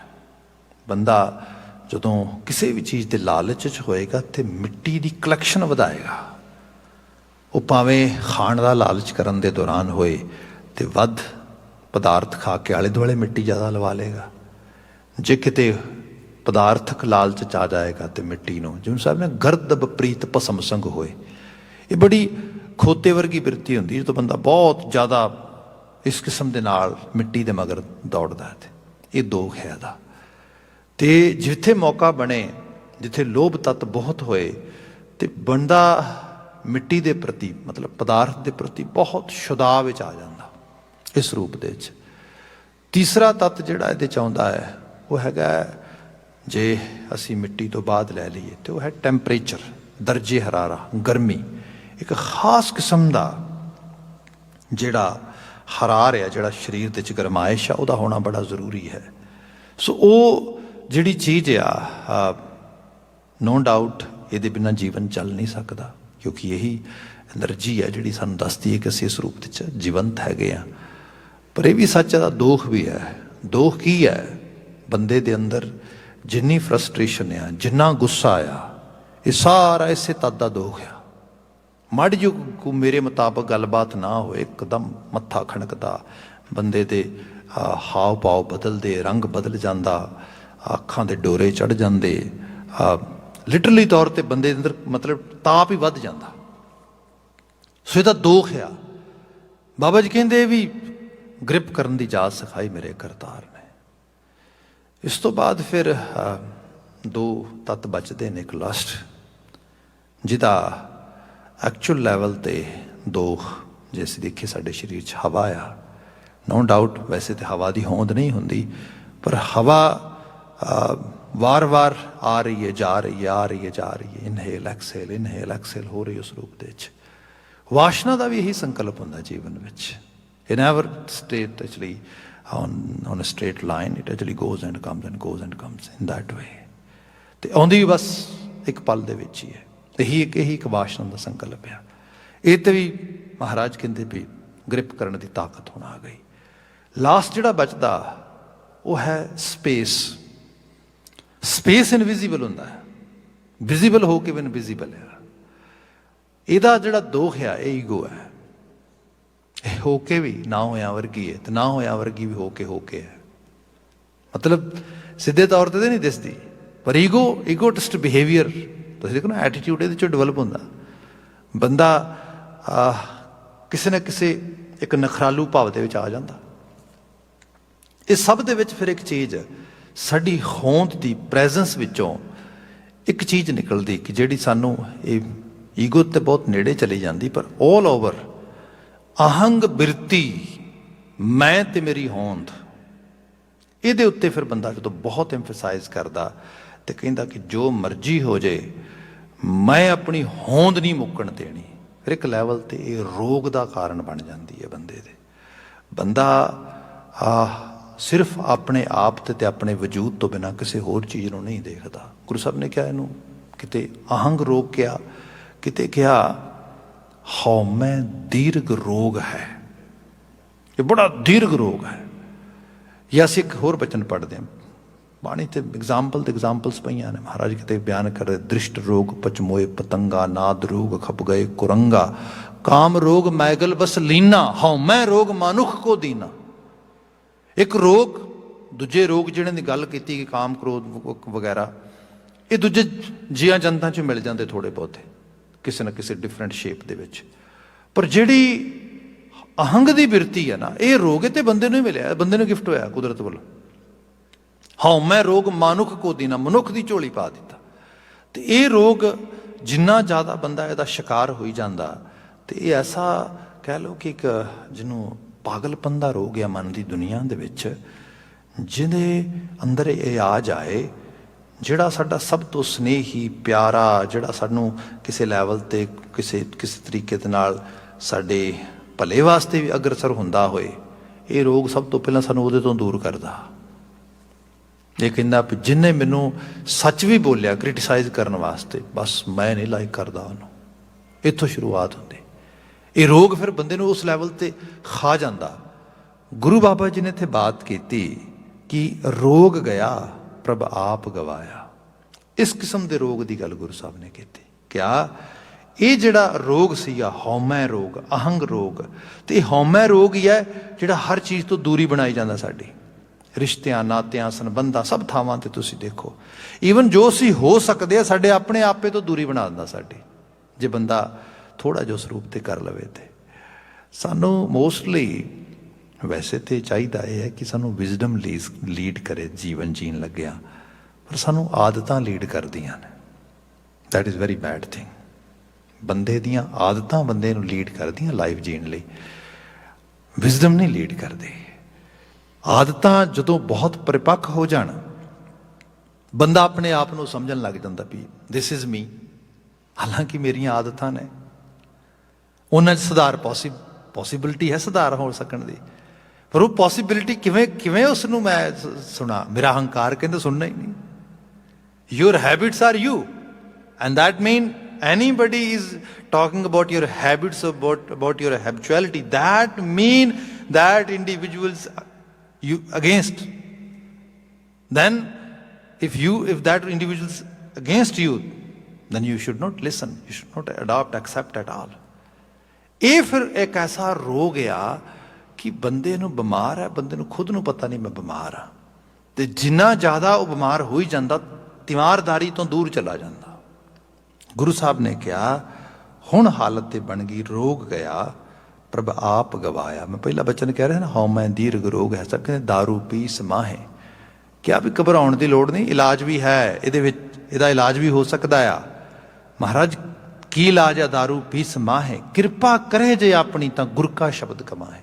ਬੰਦਾ ਜਦੋਂ ਕਿਸੇ ਵੀ ਚੀਜ਼ ਦੇ ਲਾਲਚ 'ਚ ਹੋਏਗਾ ਤੇ ਮਿੱਟੀ ਦੀ ਕਲੈਕਸ਼ਨ ਵਧਾਏਗਾ। ਉਹ ਭਾਵੇਂ ਖਾਣ ਦਾ ਲਾਲਚ ਕਰਨ ਦੇ ਦੌਰਾਨ ਹੋਏ ਤੇ ਵੱਧ ਪਦਾਰਥ ਖਾ ਕੇ ਆਲੇ ਦੁਆਲੇ ਮਿੱਟੀ ਜ਼ਿਆਦਾ ਲਵਾ ਲਏਗਾ। ਜੇ ਕਿਤੇ ਪਦਾਰਥਕ ਲਾਲਚ 'ਚ ਆ ਜਾਏਗਾ ਤੇ ਮਿੱਟੀ ਨੂੰ, ਜਿਵੇਂ ਸਾਹਿਬ ਨੇ ਗਰਦਬ ਪ੍ਰੀਤ ਭਸਮ ਸੰਗ ਹੋਏ, ਇਹ ਬੜੀ ਖੋਤੇ ਵਰਗੀ ਬਿਰਤੀ ਹੁੰਦੀ ਜਦੋਂ ਬੰਦਾ ਬਹੁਤ ਜ਼ਿਆਦਾ ਇਸ ਕਿਸਮ ਦੇ ਨਾਲ ਮਿੱਟੀ ਦੇ ਮਗਰ ਦੌੜਦਾ ਹੈ। ਇਹ ਦੋਖ ਹੈ ਇਹਦਾ। ਤੇ ਜਿੱਥੇ ਮੌਕਾ ਬਣੇ, ਜਿੱਥੇ ਲੋਭ ਤੱਤ ਬਹੁਤ ਹੋਏ ਤੇ ਬੰਦਾ ਮਿੱਟੀ ਦੇ ਪ੍ਰਤੀ ਮਤਲਬ ਪਦਾਰਥ ਦੇ ਪ੍ਰਤੀ ਬਹੁਤ ਸ਼ੁਦਾ ਵਿੱਚ ਆ ਜਾਂਦਾ ਇਸ ਰੂਪ ਦੇ ਵਿੱਚ। ਤੀਸਰਾ ਤੱਤ ਜਿਹੜਾ ਇਹਦੇ 'ਚ ਆਉਂਦਾ ਹੈ ਉਹ ਹੈਗਾ, ਜੇ ਅਸੀਂ ਮਿੱਟੀ ਤੋਂ ਬਾਅਦ ਲੈ ਲਈਏ ਤੇ ਉਹ ਹੈ ਟੈਂਪਰੇਚਰ, ਦਰਜੇ ਹਰਾਰਾ, ਗਰਮੀ। ਇੱਕ ਖਾਸ ਕਿਸਮ ਦਾ ਜਿਹੜਾ ਹਰਾਰ ਆ, ਜਿਹੜਾ ਸਰੀਰ ਦੇ 'ਚ ਗਰਮਾਇਸ਼ ਆ, ਉਹਦਾ ਹੋਣਾ ਬੜਾ ਜ਼ਰੂਰੀ ਹੈ। ਸੋ ਉਹ ਜਿਹੜੀ ਚੀਜ਼ ਆ, ਨੋ ਡਾਊਟ ਇਹਦੇ ਬਿਨਾਂ ਜੀਵਨ ਚੱਲ ਨਹੀਂ ਸਕਦਾ, ਕਿਉਂਕਿ ਇਹੀ ਐਨਰਜੀ ਹੈ ਜਿਹੜੀ ਸਾਨੂੰ ਦੱਸਦੀ ਹੈ ਕਿ ਅਸੀਂ ਇਸ ਰੂਪ ਵਿੱਚ ਜੀਵੰਤ ਹੈਗੇ ਆ। ਪਰ ਇਹ ਵੀ ਸੱਚ ਦਾ ਦੋਖ ਵੀ ਹੈ। ਦੋਖ ਕੀ ਹੈ? ਬੰਦੇ ਦੇ ਅੰਦਰ ਜਿੰਨੀ ਫਰਸਟ੍ਰੇਸ਼ਨ ਆ, ਜਿੰਨਾ ਗੁੱਸਾ ਆ, ਇਹ ਸਾਰਾ ਇਸੇ ਤੱਤ ਦਾ ਦੋਖ ਆ। ਮਾੜੀ ਜਿਹੀ ਕੋ ਮੇਰੇ ਮੁਤਾਬਕ ਗੱਲਬਾਤ ਨਾ ਹੋਏ, ਇੱਕਦਮ ਮੱਥਾ ਖਣਕਦਾ, ਬੰਦੇ ਦੇ ਹਾਵ ਭਾਵ ਬਦਲਦੇ, ਰੰਗ ਬਦਲ ਜਾਂਦਾ, ਅੱਖਾਂ ਦੇ ਡੋਰੇ ਚੜ੍ਹ ਜਾਂਦੇ, ਲਿਟਰਲੀ ਤੌਰ ਤੇ ਬੰਦੇ ਦੇ ਅੰਦਰ ਮਤਲਬ ਤਾਪ ਹੀ ਵੱਧ ਜਾਂਦਾ। ਸੋ ਇਹਦਾ ਦੋਖ ਆ। ਬਾਬਾ ਜੀ ਕਹਿੰਦੇ ਵੀ ਗ੍ਰਿਪ ਕਰਨ ਦੀ ਜਾਚ ਸਿਖਾਈ ਮੇਰੇ ਕਰਤਾਰ ਨੇ। ਇਸ ਤੋਂ ਬਾਅਦ ਫਿਰ ਦੋ ਤੱਤ ਬਚਦੇ ਨੇ। ਇੱਕ ਲਸਟ, ਜਿਹਦਾ ਐਕਚੁਅਲ ਲੈਵਲ ਤੇ ਦੋਖ ਜੇ ਅਸੀਂ ਦੇਖੀਏ ਸਾਡੇ ਸਰੀਰ 'ਚ ਹਵਾ ਆ। ਨੋ ਡਾਊਟ ਵੈਸੇ ਤਾਂ ਹਵਾ ਦੀ ਹੋਂਦ ਨਹੀਂ ਹੁੰਦੀ, ਪਰ ਹਵਾ ਵਾਰ-ਵਾਰ ਆ ਰਹੀ ਹੈ, ਜਾ ਰਹੀ ਹੈ, ਆ ਰਹੀ ਹੈ, ਜਾ ਰਹੀ ਹੈ। ਇਨਹੇਲ ਐਕਸੇਲ ਹੋ ਰਹੀ ਉਸ ਰੂਪ ਦੇ ਵਿੱਚ। ਵਾਸ਼ਨਾ ਦਾ ਵੀ ਇਹੀ ਸੰਕਲਪ ਹੁੰਦਾ ਜੀਵਨ ਵਿੱਚ। It never stayed actually on a straight line. It actually goes and comes in that way. ਤੇ ਆਉਂਦੀ ਵੀ ਬਸ ਇੱਕ ਪਲ ਦੇ ਵਿੱਚ ਹੀ ਹੈ। ਇਹੀ ਇੱਕ ਵਾਸ਼ਨਾ ਦਾ ਸੰਕਲਪ ਆ। ਇਹ ਤੇ ਵੀ ਮਹਾਰਾਜ ਕਹਿੰਦੇ ਵੀ ਗ੍ਰਿਪ ਕਰਨ ਦੀ ਤਾਕਤ ਹੁਣ ਆ ਗਈ। ਲਾਸਟ ਜਿਹੜਾ ਬਚਦਾ ਉਹ ਹੈ ਸਪੇਸ। ਸਪੇਸ ਇਨਵਿਜ਼ੀਬਲ ਹੁੰਦਾ ਹੈ, ਵਿਜ਼ੀਬਲ ਹੋ ਕੇ ਵੀ ਇਨਵਿਜ਼ੀਬਲ ਹੈ। ਇਹਦਾ ਜਿਹੜਾ ਦੋਖ ਆ ਇਹ ਈਗੋ ਹੈ। ਇਹ ਹੋ ਕੇ ਵੀ ਨਾ ਹੋਇਆ ਵਰਗੀ ਹੈ ਤੇ ਨਾ ਹੋਇਆ ਵਰਗੀ ਵੀ ਹੋ ਕੇ ਹੈ। ਮਤਲਬ ਸਿੱਧੇ ਤੌਰ ਤੇ ਨਹੀਂ ਦਿਸਦੀ, ਪਰ ਈਗੋਟਿਸਟ ਬਿਹੇਵੀਅਰ ਤੁਸੀਂ ਦੇਖੋ ਨਾ, ਐਟੀਟਿਊਡ ਇਹਦੇ 'ਚੋਂ ਡਿਵੈਲਪ ਹੁੰਦਾ। ਬੰਦਾ ਕਿਸੇ ਨਾ ਕਿਸੇ ਇੱਕ ਨਖਰਾਲੂ ਭਾਵ ਦੇ ਵਿੱਚ ਆ ਜਾਂਦਾ। ਇਹ ਸਭ ਦੇ ਵਿੱਚ ਫਿਰ ਇੱਕ ਚੀਜ਼ ਸਾਡੀ ਹੋਂਦ ਦੀ ਪ੍ਰੈਜ਼ੈਂਸ ਵਿੱਚੋਂ ਇੱਕ ਚੀਜ਼ ਨਿਕਲਦੀ ਕਿ ਜਿਹੜੀ ਸਾਨੂੰ ਇਹ ਈਗੋ ਤੇ ਬਹੁਤ ਨੇੜੇ ਚਲੀ ਜਾਂਦੀ, ਪਰ ਆਲ ਓਵਰ ਅਹੰਗ ਬਿਰਤੀ, ਮੈਂ ਤੇ ਮੇਰੀ ਹੋਂਦ, ਇਹਦੇ ਉੱਤੇ ਫਿਰ ਬੰਦਾ ਜਦੋਂ ਬਹੁਤ ਐਮਫਸਾਈਜ਼ ਕਰਦਾ ਤੇ ਕਹਿੰਦਾ ਕਿ ਜੋ ਮਰਜ਼ੀ ਹੋ ਜਾਏ, ਮੈਂ ਆਪਣੀ ਹੋਂਦ ਨਹੀਂ ਮੁੱਕਣ ਦੇਣੀ। ਫਿਰ ਇੱਕ ਲੈਵਲ ਤੇ ਇਹ ਰੋਗ ਦਾ ਕਾਰਨ ਬਣ ਜਾਂਦੀ ਹੈ ਬੰਦੇ ਦੇ। ਬੰਦਾ ਸਿਰਫ ਆਪਣੇ ਆਪ ਤੇ ਆਪਣੇ ਵਜੂਦ ਤੋਂ ਬਿਨਾਂ ਕਿਸੇ ਹੋਰ ਚੀਜ਼ ਨੂੰ ਨਹੀਂ ਦੇਖਦਾ। ਗੁਰੂ ਸਾਹਿਬ ਨੇ ਕਿਹਾ ਇਹਨੂੰ, ਕਿਤੇ ਅਹੰਗ ਰੋਗ ਕਿਹਾ, ਕਿਤੇ ਕਿਹਾ ਹਉਮੈ ਦੀਰਘ ਰੋਗ ਹੈ। ਇਹ ਬੜਾ ਦੀਰਘ ਰੋਗ ਹੈ। ਜਾਂ ਅਸੀਂ ਇੱਕ ਹੋਰ ਬਚਨ ਪੜ੍ਹਦੇ ਹਾਂ ਬਾਣੀ ਤੇ ਐਗਜ਼ਾਮਪਲਸ ਪਈਆਂ ਨੇ। ਮਹਾਰਾਜ ਕਿਤੇ ਬਿਆਨ ਕਰਦੇ, ਦ੍ਰਿਸ਼ਟ ਰੋਗ ਪਚਮੋਏ ਪਤੰਗਾ, ਨਾਦ ਰੋਗ ਖਪ ਗਏ ਕੁਰੰਗਾ, ਕਾਮ ਰੋਗ ਮੈਗਲ ਬਸ ਲੀਨਾ, ਹਉਮੈ ਰੋਗ ਮਾਨੁਖ ਕੋ ਦੀਨਾ। ਇੱਕ ਰੋਗ, ਦੂਜੇ ਰੋਗ ਜਿਹਨਾਂ ਦੀ ਗੱਲ ਕੀਤੀ ਕਿ ਕਾਮ ਕ੍ਰੋਧ ਵਗੈਰਾ, ਇਹ ਦੂਜੇ ਜੀਆਂ ਜਨਤਾਂ 'ਚ ਮਿਲ ਜਾਂਦੇ ਥੋੜ੍ਹੇ ਬਹੁਤੇ ਕਿਸੇ ਨਾ ਕਿਸੇ ਡਿਫਰੈਂਟ ਸ਼ੇਪ ਦੇ ਵਿੱਚ। ਪਰ ਜਿਹੜੀ ਅਹੰਗ ਦੀ ਬਿਰਤੀ ਹੈ ਨਾ, ਇਹ ਰੋਗ ਤੇ ਬੰਦੇ ਨੂੰ ਹੀ ਮਿਲਿਆ, ਬੰਦੇ ਨੂੰ ਗਿਫਟ ਹੋਇਆ ਕੁਦਰਤ ਵੱਲੋਂ। ਹਉਮੈ ਰੋਗ ਮਾਨੁਖ ਕੋ ਦੀਨਾ, ਮਨੁੱਖ ਦੀ ਝੋਲੀ ਪਾ ਦਿੱਤਾ। ਤੇ ਇਹ ਰੋਗ ਜਿੰਨਾ ਜ਼ਿਆਦਾ ਬੰਦਾ ਇਹਦਾ ਸ਼ਿਕਾਰ ਹੋਈ ਜਾਂਦਾ ਤੇ ਇਹ ਐਸਾ ਕਹਿ ਲਓ ਕਿ ਇੱਕ ਜਿਹਨੂੰ ਪਾਗਲਪਨ ਦਾ ਰੋਗ ਆ ਮਨ ਦੀ ਦੁਨੀਆ ਦੇ ਵਿੱਚ, ਜਿਹਦੇ ਅੰਦਰ ਇਹ ਆ ਜਾਏ ਜਿਹੜਾ ਸਾਡਾ ਸਭ ਤੋਂ ਸਨੇਹੀ ਪਿਆਰਾ, ਜਿਹੜਾ ਸਾਨੂੰ ਕਿਸੇ ਲੈਵਲ 'ਤੇ ਕਿਸੇ ਤਰੀਕੇ ਦੇ ਨਾਲ ਸਾਡੇ ਭਲੇ ਵਾਸਤੇ ਵੀ ਅਗਰਸਰ ਹੁੰਦਾ ਹੋਏ, ਇਹ ਰੋਗ ਸਭ ਤੋਂ ਪਹਿਲਾਂ ਸਾਨੂੰ ਉਹਦੇ ਤੋਂ ਦੂਰ ਕਰਦਾ। ਇਹ ਕਹਿੰਦਾ ਵੀ ਜਿਹਨੇ ਮੈਨੂੰ ਸੱਚ ਵੀ ਬੋਲਿਆ ਕ੍ਰਿਟੀਸਾਈਜ਼ ਕਰਨ ਵਾਸਤੇ, ਬਸ ਮੈਂ ਨਹੀਂ ਲਾਈਕ ਕਰਦਾ ਉਹਨੂੰ। ਇੱਥੋਂ ਸ਼ੁਰੂਆਤ ਹੁੰਦੀ। ਇਹ ਰੋਗ ਫਿਰ ਬੰਦੇ ਨੂੰ ਉਸ ਲੈਵਲ 'ਤੇ ਖਾ ਜਾਂਦਾ। ਗੁਰੂ ਬਾਬਾ ਜੀ ਨੇ ਇੱਥੇ ਬਾਤ ਕੀਤੀ ਕਿ ਰੋਗ ਗਿਆ ਪ੍ਰਭ ਆਪ ਗਵਾਇਆ। ਇਸ ਕਿਸਮ ਦੇ ਰੋਗ ਦੀ ਗੱਲ ਗੁਰੂ ਸਾਹਿਬ ਨੇ ਕੀਤੀ। ਕਿਹਾ ਇਹ ਜਿਹੜਾ ਰੋਗ ਸੀਗਾ ਹਉਮੈ ਰੋਗ, ਅਹੰਗ ਰੋਗ, ਤੇ ਇਹ ਹਉਮੈ ਰੋਗ ਹੀ ਹੈ ਜਿਹੜਾ ਹਰ ਚੀਜ਼ ਤੋਂ ਦੂਰੀ ਬਣਾਈ ਜਾਂਦਾ ਸਾਡੀ, ਰਿਸ਼ਤਿਆਂ ਨਾਤਿਆਂ ਸੰਬੰਧਾਂ ਸਭ ਥਾਵਾਂ ਤੇ ਤੁਸੀਂ ਦੇਖੋ। ਈਵਨ ਜੋ ਅਸੀਂ ਹੋ ਸਕਦੇ ਆ ਸਾਡੇ ਆਪਣੇ ਆਪੇ ਤੋਂ ਦੂਰੀ ਬਣਾ ਦਿੰਦਾ ਸਾਡੀ, ਜੇ ਬੰਦਾ ਥੋੜ੍ਹਾ ਜਿਹਾ ਉਸ ਰੂਪ ਤੇ ਕਰ ਲਵੇ। ਤੇ ਸਾਨੂੰ ਮੋਸਟਲੀ ਵੈਸੇ ਤਾਂ ਚਾਹੀਦਾ ਇਹ ਹੈ ਕਿ ਸਾਨੂੰ ਵਿਜ਼ਡਮ ਲੀਡ ਕਰੇ ਜੀਵਨ ਜੀਣ ਲੱਗਿਆ, ਪਰ ਸਾਨੂੰ ਆਦਤਾਂ ਲੀਡ ਕਰਦੀਆਂ ਨੇ। That is very bad thing. ਬੰਦੇ ਦੀਆਂ ਆਦਤਾਂ ਬੰਦੇ ਨੂੰ ਲੀਡ ਕਰਦੀਆਂ ਲਾਈਫ ਜੀਣ ਲਈ, ਵਿਜ਼ਡਮ ਨਹੀਂ ਲੀਡ ਕਰਦੇ। ਆਦਤਾਂ ਜਦੋਂ ਬਹੁਤ ਪਰਿਪੱਕ ਹੋ ਜਾਣ, ਬੰਦਾ ਆਪਣੇ ਆਪ ਨੂੰ ਸਮਝਣ ਲੱਗ ਜਾਂਦਾ ਵੀ ਦਿਸ ਇਜ਼ ਮੀ। ਹਾਲਾਂਕਿ ਮੇਰੀਆਂ ਆਦਤਾਂ ਨੇ, ਉਹਨਾਂ 'ਚ ਸੁਧਾਰ ਪੋਸੀਬਿਲਿਟੀ ਹੈ ਸੁਧਾਰ ਹੋ ਸਕਣ ਦੀ, ਪਰ ਉਹ ਪੋਸੀਬਿਲਿਟੀ ਕਿਵੇਂ ਉਸ ਨੂੰ ਮੈਂ ਸੁਣਾ? ਮੇਰਾ ਹੰਕਾਰ ਕਹਿੰਦਾ ਸੁਣਨਾ ਹੀ ਨਹੀਂ। Your habits are you, and that mean anybody is talking about your habits, about your habituality, that mean that individuals you against. Then if that individuals against you, then you should not listen, you should not adopt, accept at all. ਇਹ ਫਿਰ ਇੱਕ ਐਸਾ ਰੋਗ ਆ ਕਿ ਬੰਦੇ ਨੂੰ ਬਿਮਾਰ ਹੈ, ਬੰਦੇ ਨੂੰ ਖੁਦ ਨੂੰ ਪਤਾ ਨਹੀਂ ਮੈਂ ਬਿਮਾਰ ਹਾਂ, ਤੇ ਜਿੰਨਾ ਜ਼ਿਆਦਾ ਉਹ ਬਿਮਾਰ ਹੋਈ ਜਾਂਦਾ ਤਿਮਾਰਦਾਰੀ ਤੋਂ ਦੂਰ ਚਲਾ ਜਾਂਦਾ। ਗੁਰੂ ਸਾਹਿਬ ਨੇ ਕਿਹਾ ਹੁਣ ਹਾਲਤ ਤੇ ਬਣ ਗਈ, ਰੋਗ ਗਿਆ ਪ੍ਰਭ ਆਪ ਗਵਾਇਆ। ਮੈਂ ਪਹਿਲਾ ਬਚਨ ਕਹਿ ਰਿਹਾ ਨਾ, ਹਉਮੈ ਦੀਰਘ ਰੋਗ ਹੈ ਸਭ ਕਹਿੰਦੇ ਦਾਰੂ ਪੀ ਸਮਾਹੇ। ਕਿਹਾ ਵੀ ਘਬਰਾਉਣ ਦੀ ਲੋੜ ਨਹੀਂ, ਇਲਾਜ ਵੀ ਹੈ ਇਹਦੇ ਵਿੱਚ, ਇਹਦਾ ਇਲਾਜ ਵੀ ਹੋ ਸਕਦਾ ਆ। ਮਹਾਰਾਜ ਕੀ ਇਲਾਜ ਆ? ਦਾਰੂ ਪੀ ਸਮਾਹੇ ਕਿਰਪਾ ਕਰੇ ਜੇ ਆਪਣੀ ਤਾਂ ਗੁਰ ਕਾ ਸ਼ਬਦ ਕਮਾਏ।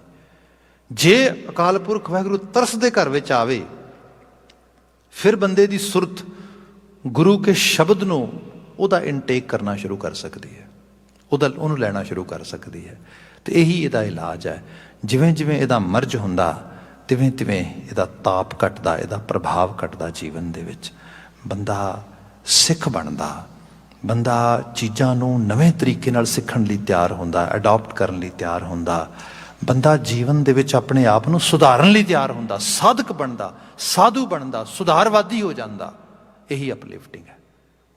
ਜੇ ਅਕਾਲ ਪੁਰਖ ਵਾਹਿਗੁਰੂ ਤਰਸ ਦੇ ਘਰ ਵਿੱਚ ਆਵੇ, ਫਿਰ ਬੰਦੇ ਦੀ ਸੁਰਤ ਗੁਰੂ ਕੇ ਸ਼ਬਦ ਨੂੰ ਉਹਦਾ ਇਨਟੇਕ ਕਰਨਾ ਸ਼ੁਰੂ ਕਰ ਸਕਦੀ ਹੈ, ਉਹਨੂੰ ਲੈਣਾ ਸ਼ੁਰੂ ਕਰ ਸਕਦੀ ਹੈ। ਤੇ ਇਹੀ ਇਹਦਾ ਇਲਾਜ ਹੈ। ਜਿਵੇਂ ਜਿਵੇਂ ਇਹਦਾ ਮਰਜ ਹੁੰਦਾ, ਤਿਵੇਂ ਤਿਵੇਂ ਇਹਦਾ ਤਾਪ ਘਟਦਾ, ਇਹਦਾ ਪ੍ਰਭਾਵ ਘਟਦਾ ਜੀਵਨ ਦੇ ਵਿੱਚ। ਬੰਦਾ ਸਿੱਖ ਬਣਦਾ, ਬੰਦਾ ਚੀਜ਼ਾਂ ਨੂੰ ਨਵੇਂ ਤਰੀਕੇ ਨਾਲ ਸਿੱਖਣ ਲਈ ਤਿਆਰ ਹੁੰਦਾ, ਅਡਾਪਟ ਕਰਨ ਲਈ ਤਿਆਰ ਹੁੰਦਾ। ਬੰਦਾ ਜੀਵਨ ਦੇ ਵਿੱਚ ਆਪਣੇ ਆਪ ਨੂੰ ਸੁਧਾਰਨ ਲਈ ਤਿਆਰ ਹੁੰਦਾ, ਸਾਧਕ ਬਣਦਾ, ਸਾਧੂ ਬਣਦਾ, ਸੁਧਾਰਵਾਦੀ ਹੋ ਜਾਂਦਾ। ਇਹੀ ਅਪਲਿਫਟਿੰਗ ਹੈ।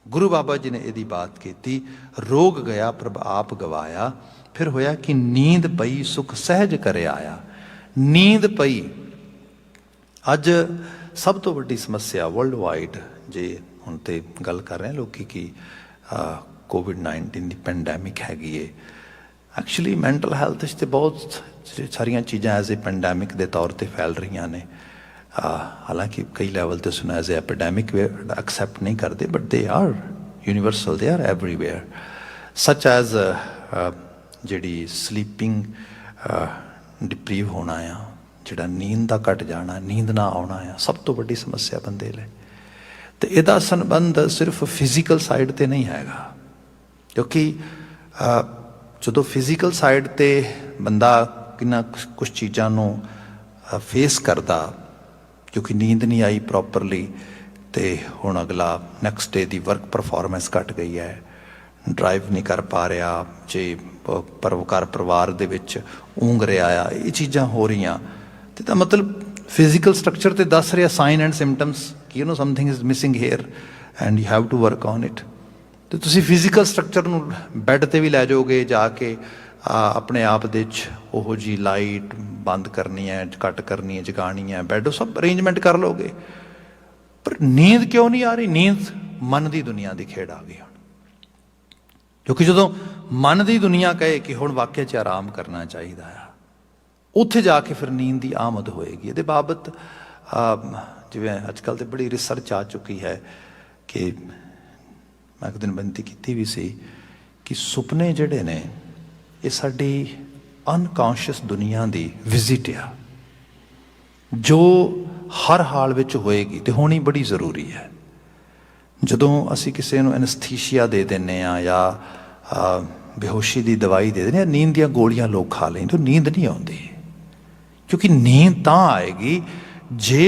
ਗੁਰੂ ਬਾਬਾ ਜੀ ਨੇ ਇਹਦੀ ਬਾਤ ਕੀਤੀ, ਰੋਗ ਗਿਆ ਪ੍ਰਭ ਆਪ ਗਵਾਇਆ। ਫਿਰ ਹੋਇਆ ਕਿ ਨੀਂਦ ਪਈ ਸੁਖ ਸਹਿਜ ਕਰੇ ਆਇਆ। ਨੀਂਦ ਪਈ। ਅੱਜ ਸਭ ਤੋਂ ਵੱਡੀ ਸਮੱਸਿਆ ਵਰਲਡ ਵਾਈਡ, ਜੇ ਹੁਣ ਤੇ ਗੱਲ ਕਰ ਰਹੇ ਲੋਕੀ ਕਿ ਕੋਵਿਡ-19 ਦੀ ਪੈਂਡੈਮਿਕ ਹੈਗੀ ਏ। ਐਕਚੁਅਲੀ ਮੈਂਟਲ ਹੈਲਥ 'ਚ ਤੇ ਬਹੁਤ ਸਾਰੀਆਂ ਚੀਜ਼ਾਂ ਐਜ਼ ਏ ਪੈਂਡੈਮਿਕ ਦੇ ਤੌਰ 'ਤੇ ਫੈਲ ਰਹੀਆਂ ਨੇ। ਹਾਲਾਂਕਿ ਕਈ ਲੈਵਲ 'ਤੇ ਸੁਣਾ ਐਜ਼ ਏ ਐਪੀਡੈਮਿਕ ਐਕਸੈਪਟ ਨਹੀਂ ਕਰਦੇ, but they are universal, they are everywhere. ਸੱਚ ਐਜ਼ ਜਿਹੜੀ ਸਲੀਪਿੰਗ ਡਿਪਰੀਵ ਹੋਣਾ ਆ, ਜਿਹੜਾ ਨੀਂਦ ਦਾ ਘਟ ਜਾਣਾ, ਨੀਂਦ ਨਾ ਆਉਣਾ ਆ, ਸਭ ਤੋਂ ਵੱਡੀ ਸਮੱਸਿਆ ਬੰਦੇ ਲਈ। ਤੇ ਇਹਦਾ ਸੰਬੰਧ ਸਿਰਫ ਫਿਜ਼ੀਕਲ ਸਾਈਡ 'ਤੇ ਨਹੀਂ ਹੈਗਾ, ਕਿਉਂਕਿ ਜਦੋਂ ਫਿਜ਼ੀਕਲ ਸਾਈਡ 'ਤੇ ਬੰਦਾ ਕਿੰਨਾ ਕੁਛ ਚੀਜ਼ਾਂ ਨੂੰ ਫੇਸ ਕਰਦਾ, ਕਿਉਂਕਿ ਨੀਂਦ ਨਹੀਂ ਆਈ ਪ੍ਰੋਪਰਲੀ, ਅਤੇ ਹੁਣ ਅਗਲਾ ਨੈਕਸਟ ਡੇ ਦੀ ਵਰਕ ਪਰਫੋਰਮੈਂਸ ਘੱਟ ਗਈ ਹੈ, ਡਰਾਈਵ ਨਹੀਂ ਕਰ ਪਾ ਰਿਹਾ, ਜੇ ਘਰ ਪਰਿਵਾਰ ਦੇ ਵਿੱਚ ਉਂਘ ਰਿਹਾ ਆ, ਇਹ ਚੀਜ਼ਾਂ ਹੋ ਰਹੀਆਂ। ਅਤੇ ਤਾਂ ਮਤਲਬ ਫਿਜ਼ੀਕਲ ਸਟਰਕਚਰ 'ਤੇ ਦੱਸ ਰਿਹਾ ਸਾਈਨ ਐਂਡ ਸਿੰਪਟਮਸ ਕਿ you know something is missing here and you have to work on it. ਅਤੇ ਤੁਸੀਂ ਫਿਜ਼ੀਕਲ ਸਟਰਕਚਰ ਨੂੰ ਬੈੱਡ 'ਤੇ ਵੀ ਲੈ ਜਾਓਗੇ, ਜਾ ਕੇ ਆਪਣੇ ਆਪ ਦੇ 'ਚ ਉਹੋ ਜਿਹੀ ਲਾਈਟ ਬੰਦ ਕਰਨੀ ਹੈ, ਘੱਟ ਕਰਨੀ ਹੈ, ਜਗਾਉਣੀ ਹੈ, ਬੈੱਡ ਸਭ ਅਰੇਂਜਮੈਂਟ ਕਰ ਲਓਗੇ, ਪਰ ਨੀਂਦ ਕਿਉਂ ਨਹੀਂ ਆ ਰਹੀ? ਨੀਂਦ ਮਨ ਦੀ ਦੁਨੀਆ ਦੀ ਖੇਡ ਆ ਗਈ ਹੁਣ। ਕਿਉਂਕਿ ਜਦੋਂ ਮਨ ਦੀ ਦੁਨੀਆ ਕਹੇ ਕਿ ਹੁਣ ਵਾਕਿਆ 'ਚ ਆਰਾਮ ਕਰਨਾ ਚਾਹੀਦਾ ਆ, ਉੱਥੇ ਜਾ ਕੇ ਫਿਰ ਨੀਂਦ ਦੀ ਆਮਦ ਹੋਏਗੀ। ਇਹਦੇ ਬਾਬਤ ਜਿਵੇਂ ਅੱਜ ਕੱਲ੍ਹ ਤਾਂ ਬੜੀ ਰਿਸਰਚ ਆ ਚੁੱਕੀ ਹੈ ਕਿ मैं एक दिन बेनती की भी सी कि सुपने जिहड़े ने ये साडी अनकॉन्शियस दुनिया की विजिट आ, जो हर हाल विच होएगी तो होनी बड़ी जरूरी है। जदों असी किसी नूं एनस्थीशिया दे देने या बेहोशी की दवाई दे देने, नींद दियां गोलियां लोग खा लें तो नींद नहीं आती, क्योंकि नींद तां आएगी जे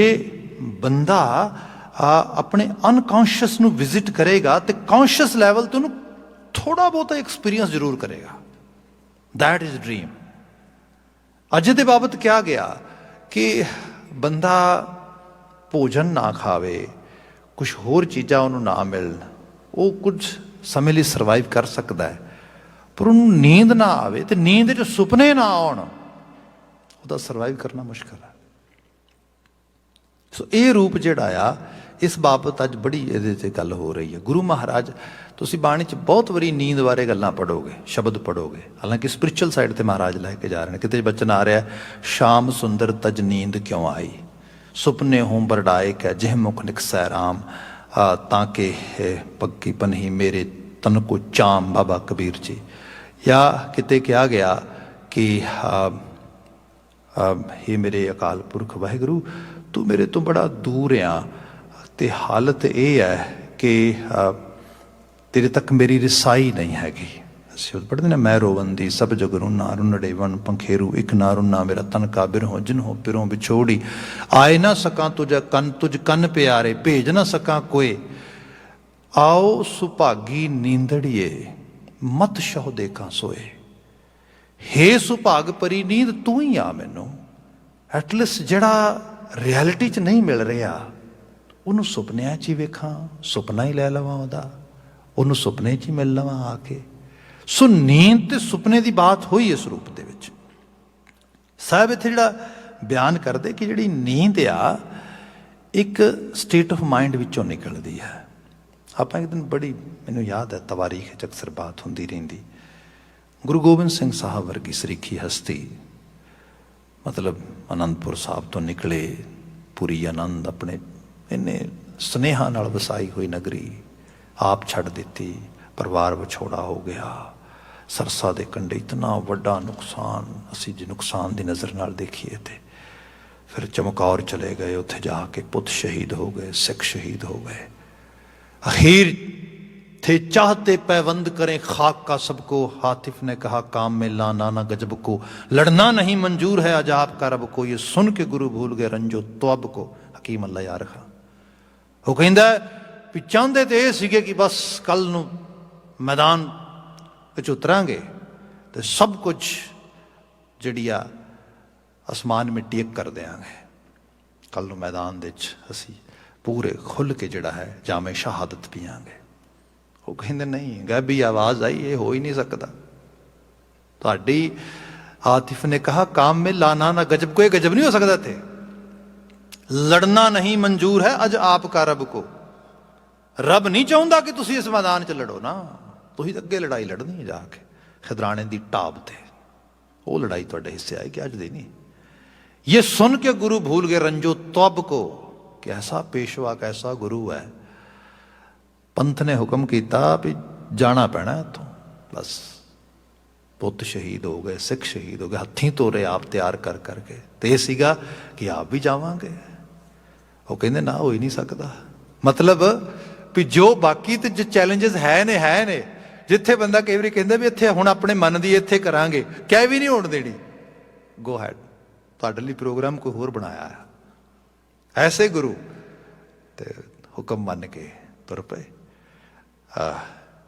बंदा अपने अनकॉन्शियस नूं विजिट करेगा तो कॉन्शियस लैवल तो उन्होंने थोड़ा बहुत एक्सपीरियंस जरूर करेगा। That is dream. अज दे बाबत क्या गया कि बंदा भोजन ना खावे, कुछ होर चीज़ां उन्होंने ना मिलन, वो कुछ समय लिए सर्वाइव कर सकता है, पर उन्होंने नींद ना आवे तो नींद जो सुपने ना आउण, ਉਹਦਾ ਸਰਵਾਈਵ करना मुश्किल है। सो ये रूप जिहड़ा आ, इस बाबत अज बड़ी ਇਹਦੇ 'ਤੇ गल हो रही है। गुरु महाराज ਤੁਸੀਂ ਬਾਣੀ 'ਚ बहुत वारी नींद बारे गल्लां पढ़ोगे, शब्द पढ़ोगे, हालांकि स्पिरिचुअल साइड ते महाराज लैके जा रहे हैं। किते बचन आ रहा है, शाम सुंदर तज नींद क्यों आई, सुपने हों बरडाए कै जिह मुख निकसै राम, ताके पक्की पन्ही मेरे तन को चाम, बाबा कबीर जी। या किते कहा गया कि हे मेरे अकाल पुरख वाहिगुरू, तू मेरे तो बड़ा दूर आ, ते हालत ये है कि तेरे तक मेरी रिसाई नहीं हैगी। ਅਸੀਂ ਪੜ੍ਹਦੇ ਨੇ, ਮੈਂ ਰੋਵੰਦੀ ਸਭ ਜਗ ਰੁਨਾ ਰੁਨੜੇ ਵਨ ਪੰਖੇਰੂ, ਇੱਕ ਨਾ ਰੁਨਾ ਮੇਰਾ ਤਨ ਕਾ ਬਿਰਹੋਂ, ਜਿਨਹੋਂ ਪਿਰੋਂ ਵਿਛੋੜੀ, ਆਏ ਨਾ ਸਕਾਂ ਤੁਝ ਕੰਨ ਪਿਆਰੇ, ਭੇਜ ਨਾ ਸਕਾਂ ਕੋਏ, ਆਓ ਸੁਭਾਗੀ ਨੀਂਦੜੀਏ, ਮਤ ਸ਼ਹੁ ਦੇਖਾਂ ਸੋਏ। हे ਸੁਭਾਗ ਭਰੀ ਨੀਂਦ ਤੂੰ ਹੀ ਆ ਮੈਨੂੰ, ਐਟਲੀਸਟ ਜਿਹੜਾ ਰਿਐਲਿਟੀ 'ਚ ਨਹੀਂ ਮਿਲ ਰਿਹਾ ਉਹਨੂੰ ਸੁਪਨਿਆਂ 'ਚ ਹੀ ਵੇਖਾਂ, ਸੁਪਨਾ ਹੀ ਲੈ ਲਵਾਂ ਉਹਦਾ, ਉਹਨੂੰ ਸੁਪਨੇ 'ਚ ਹੀ ਮਿਲ ਲਵਾਂ ਆ ਕੇ। ਸੋ ਨੀਂਦ ਤੇ ਸੁਪਨੇ ਦੀ ਬਾਤ ਹੋਈ ਇਸ ਰੂਪ ਦੇ ਵਿੱਚ। ਸਾਹਿਬ ਇੱਥੇ ਜਿਹੜਾ ਬਿਆਨ ਕਰਦੇ ਕਿ ਜਿਹੜੀ ਨੀਂਦ ਆ ਇੱਕ ਸਟੇਟ ਆਫ ਮਾਈਂਡ ਵਿੱਚੋਂ ਨਿਕਲਦੀ ਹੈ। ਆਪਾਂ ਇੱਕ ਦਿਨ ਬੜੀ, ਮੈਨੂੰ ਯਾਦ ਹੈ, ਤਵਾਰੀਖ 'ਚ ਅਕਸਰ ਬਾਤ ਹੁੰਦੀ ਰਹਿੰਦੀ, ਗੁਰੂ ਗੋਬਿੰਦ ਸਿੰਘ ਸਾਹਿਬ ਵਰਗੀ ਸਰੀਖੀ ਹਸਤੀ, ਮਤਲਬ ਆਨੰਦਪੁਰ ਸਾਹਿਬ ਤੋਂ ਨਿਕਲੇ, ਪੂਰੀ ਆਨੰਦ ਆਪਣੇ ਇੰਨੇ ਸਨੇਹਾਂ ਨਾਲ ਵਸਾਈ ਹੋਈ ਨਗਰੀ ਆਪ ਛੱਡ ਦਿੱਤੀ, ਪਰਿਵਾਰ ਵਿਛੋੜਾ ਹੋ ਗਿਆ, ਸਰਸਾ ਦੇ ਕੰਢੇ ਇਤਨਾ ਵੱਡਾ ਨੁਕਸਾਨ, ਅਸੀਂ ਜੇ ਨੁਕਸਾਨ ਦੀ ਨਜ਼ਰ ਨਾਲ ਦੇਖੀਏ ਤੇ ਫਿਰ ਚਮਕੌਰ ਚਲੇ ਗਏ, ਉੱਥੇ ਜਾ ਕੇ ਪੁੱਤ ਸ਼ਹੀਦ ਹੋ ਗਏ, ਸਿੱਖ ਸ਼ਹੀਦ ਹੋ ਗਏ। अखीर थे चाहते पैबंद करें खाक का सबको, हातिफ ने कहा काम में लाना ना गजब को, लड़ना नहीं मंजूर है अजाब का रब को, ये सुन के गुरु भूल गए रंजो तौब को। हकीम अल्लाह यार खा वो कहता भी चाहते तो ये सीगे कि बस कल नूं मैदान विच उतरांगे तो सब कुछ जिहड़ी आ आसमान मिट्टी एक कर देंगे, कल नूं मैदान दे विच असीं पूरे खुल के जिहड़ा है जामे शहादत पीआंगे। वो कहते नहीं, गैबी आवाज़ आई, ये हो ही नहीं सकता। तुहाडी आतिफ ने कहा काम में लाना ना गजब को, ये गजब नहीं हो सकता थे। लड़ना नहीं मंजूर है अज आपका रब को, रब नहीं चाहता कि तुसी इस मैदान च लड़ो ना, तुसी तो अगे लड़ाई लड़नी है जाके खिदराने की टाप ते, वो लड़ाई तुहाडे हिस्से आई कि अज दी नहीं। ये सुन के गुरु भूल गए रंजो तौब को, कैसा पेशवा कैसा गुरु है। पंथ ने हुक्म किया भी जाना पैना इतों, बस पुत शहीद हो गए, सिख शहीद हो गए, हथी तोरे आप तैयार कर करके, तो यह सीगा कि आप भी जावांगे। वो कहते ना हो ही नहीं सकता, मतलब भी जो बाकी तो जो चैलेंजेस है ने जिथे बंदा कई बार कहता भी इत्थे हुण अपने मन की इत्थे करांगे, क्या भी नहीं होण देनी, गो हैड, तुहाडे लई प्रोग्राम कोई होर बनाया है। ऐसे गुरु ते हुक्म मन के तुर पे।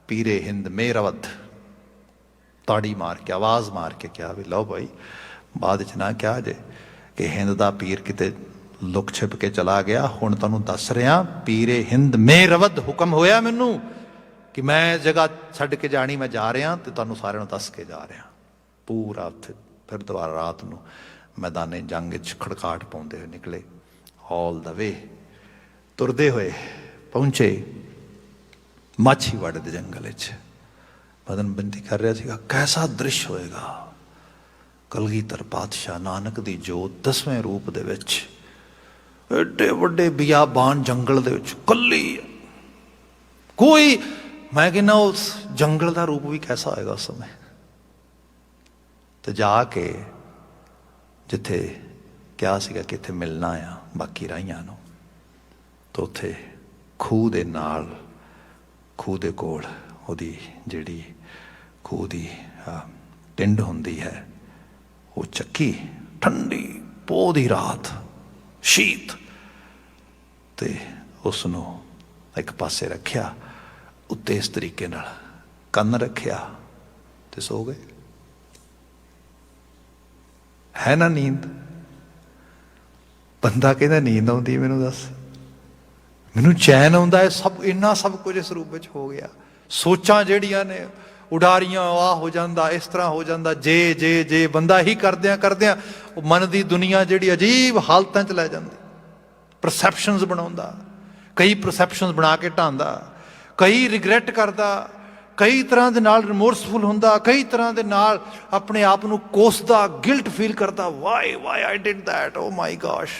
पीरे हिंद मेरवध ताड़ी मार के आवाज़ मार के क्या भी लो भाई, बाद च ना क्या जे कि हिंद दा पीर किते लुक छिप के चला गया, हुण तुहानूं दस रहा पीरे हिंद मेरवध हुक्म होया मैनू कि मैं जगह छड्ड के जानी, मैं जा रहा तो तुहानूं सारिआं नूं दस के जा रहा। पूरा उत्थे फिर दोबारा रात नूं मैदाने जंग च खड़काट पाउंदे होए निकले, ऑल द वे तुरदे हुए पहुंचे माछीवाड़े के जंगल च। मदन बेनती कर रहा था कैसा दृश्य होएगा, कलगीधर पातशाह नानक दी जोत 10वें रूप दे विच एडे वड्डे बियाबान जंगल दे विच कल्ली, कोई मैं कहना उस जंगल का रूप भी कैसा होएगा उस समय। तो जाके जिथे क्या सीगा कि इत्थे मिलना आ बाकी राहियां नूं, तो उत्थे खूह दे नाल, खूह दे कोल ओहदी जिहड़ी खूह दी टिंड हुंदी है वो चक्की, ठंडी पोह दी रात, शीत, ते उसनूं एक पासे रखिया, उत्ते इस तरीके नाल कंन रखिया ते सो गए। है ना नींद? बंदा कहता नींद आउंदी मैनूं दस, मैनूं चैन आउंदा है, सब इन्ना सब कुछ इस रूप विच हो गया। सोचां जिहड़ियां ने उडारियां, आ हो जांदा, इस तरह हो जांदा, जे बंदा ही करदियां करदियां मन दी दुनिया जिहड़ी अजीब हालतां च लै जांदी। परसैप्शनस बनाउंदा, कई परसैप्शनस बना के ढांदा, कई रिगरैट करदा, कई तरह दे नाल रिमोर्सफुल हुंदा, कई तरह दे नाल अपने आप नूं कोसदा, गिल्ट फील करदा, why I did that, oh my gosh.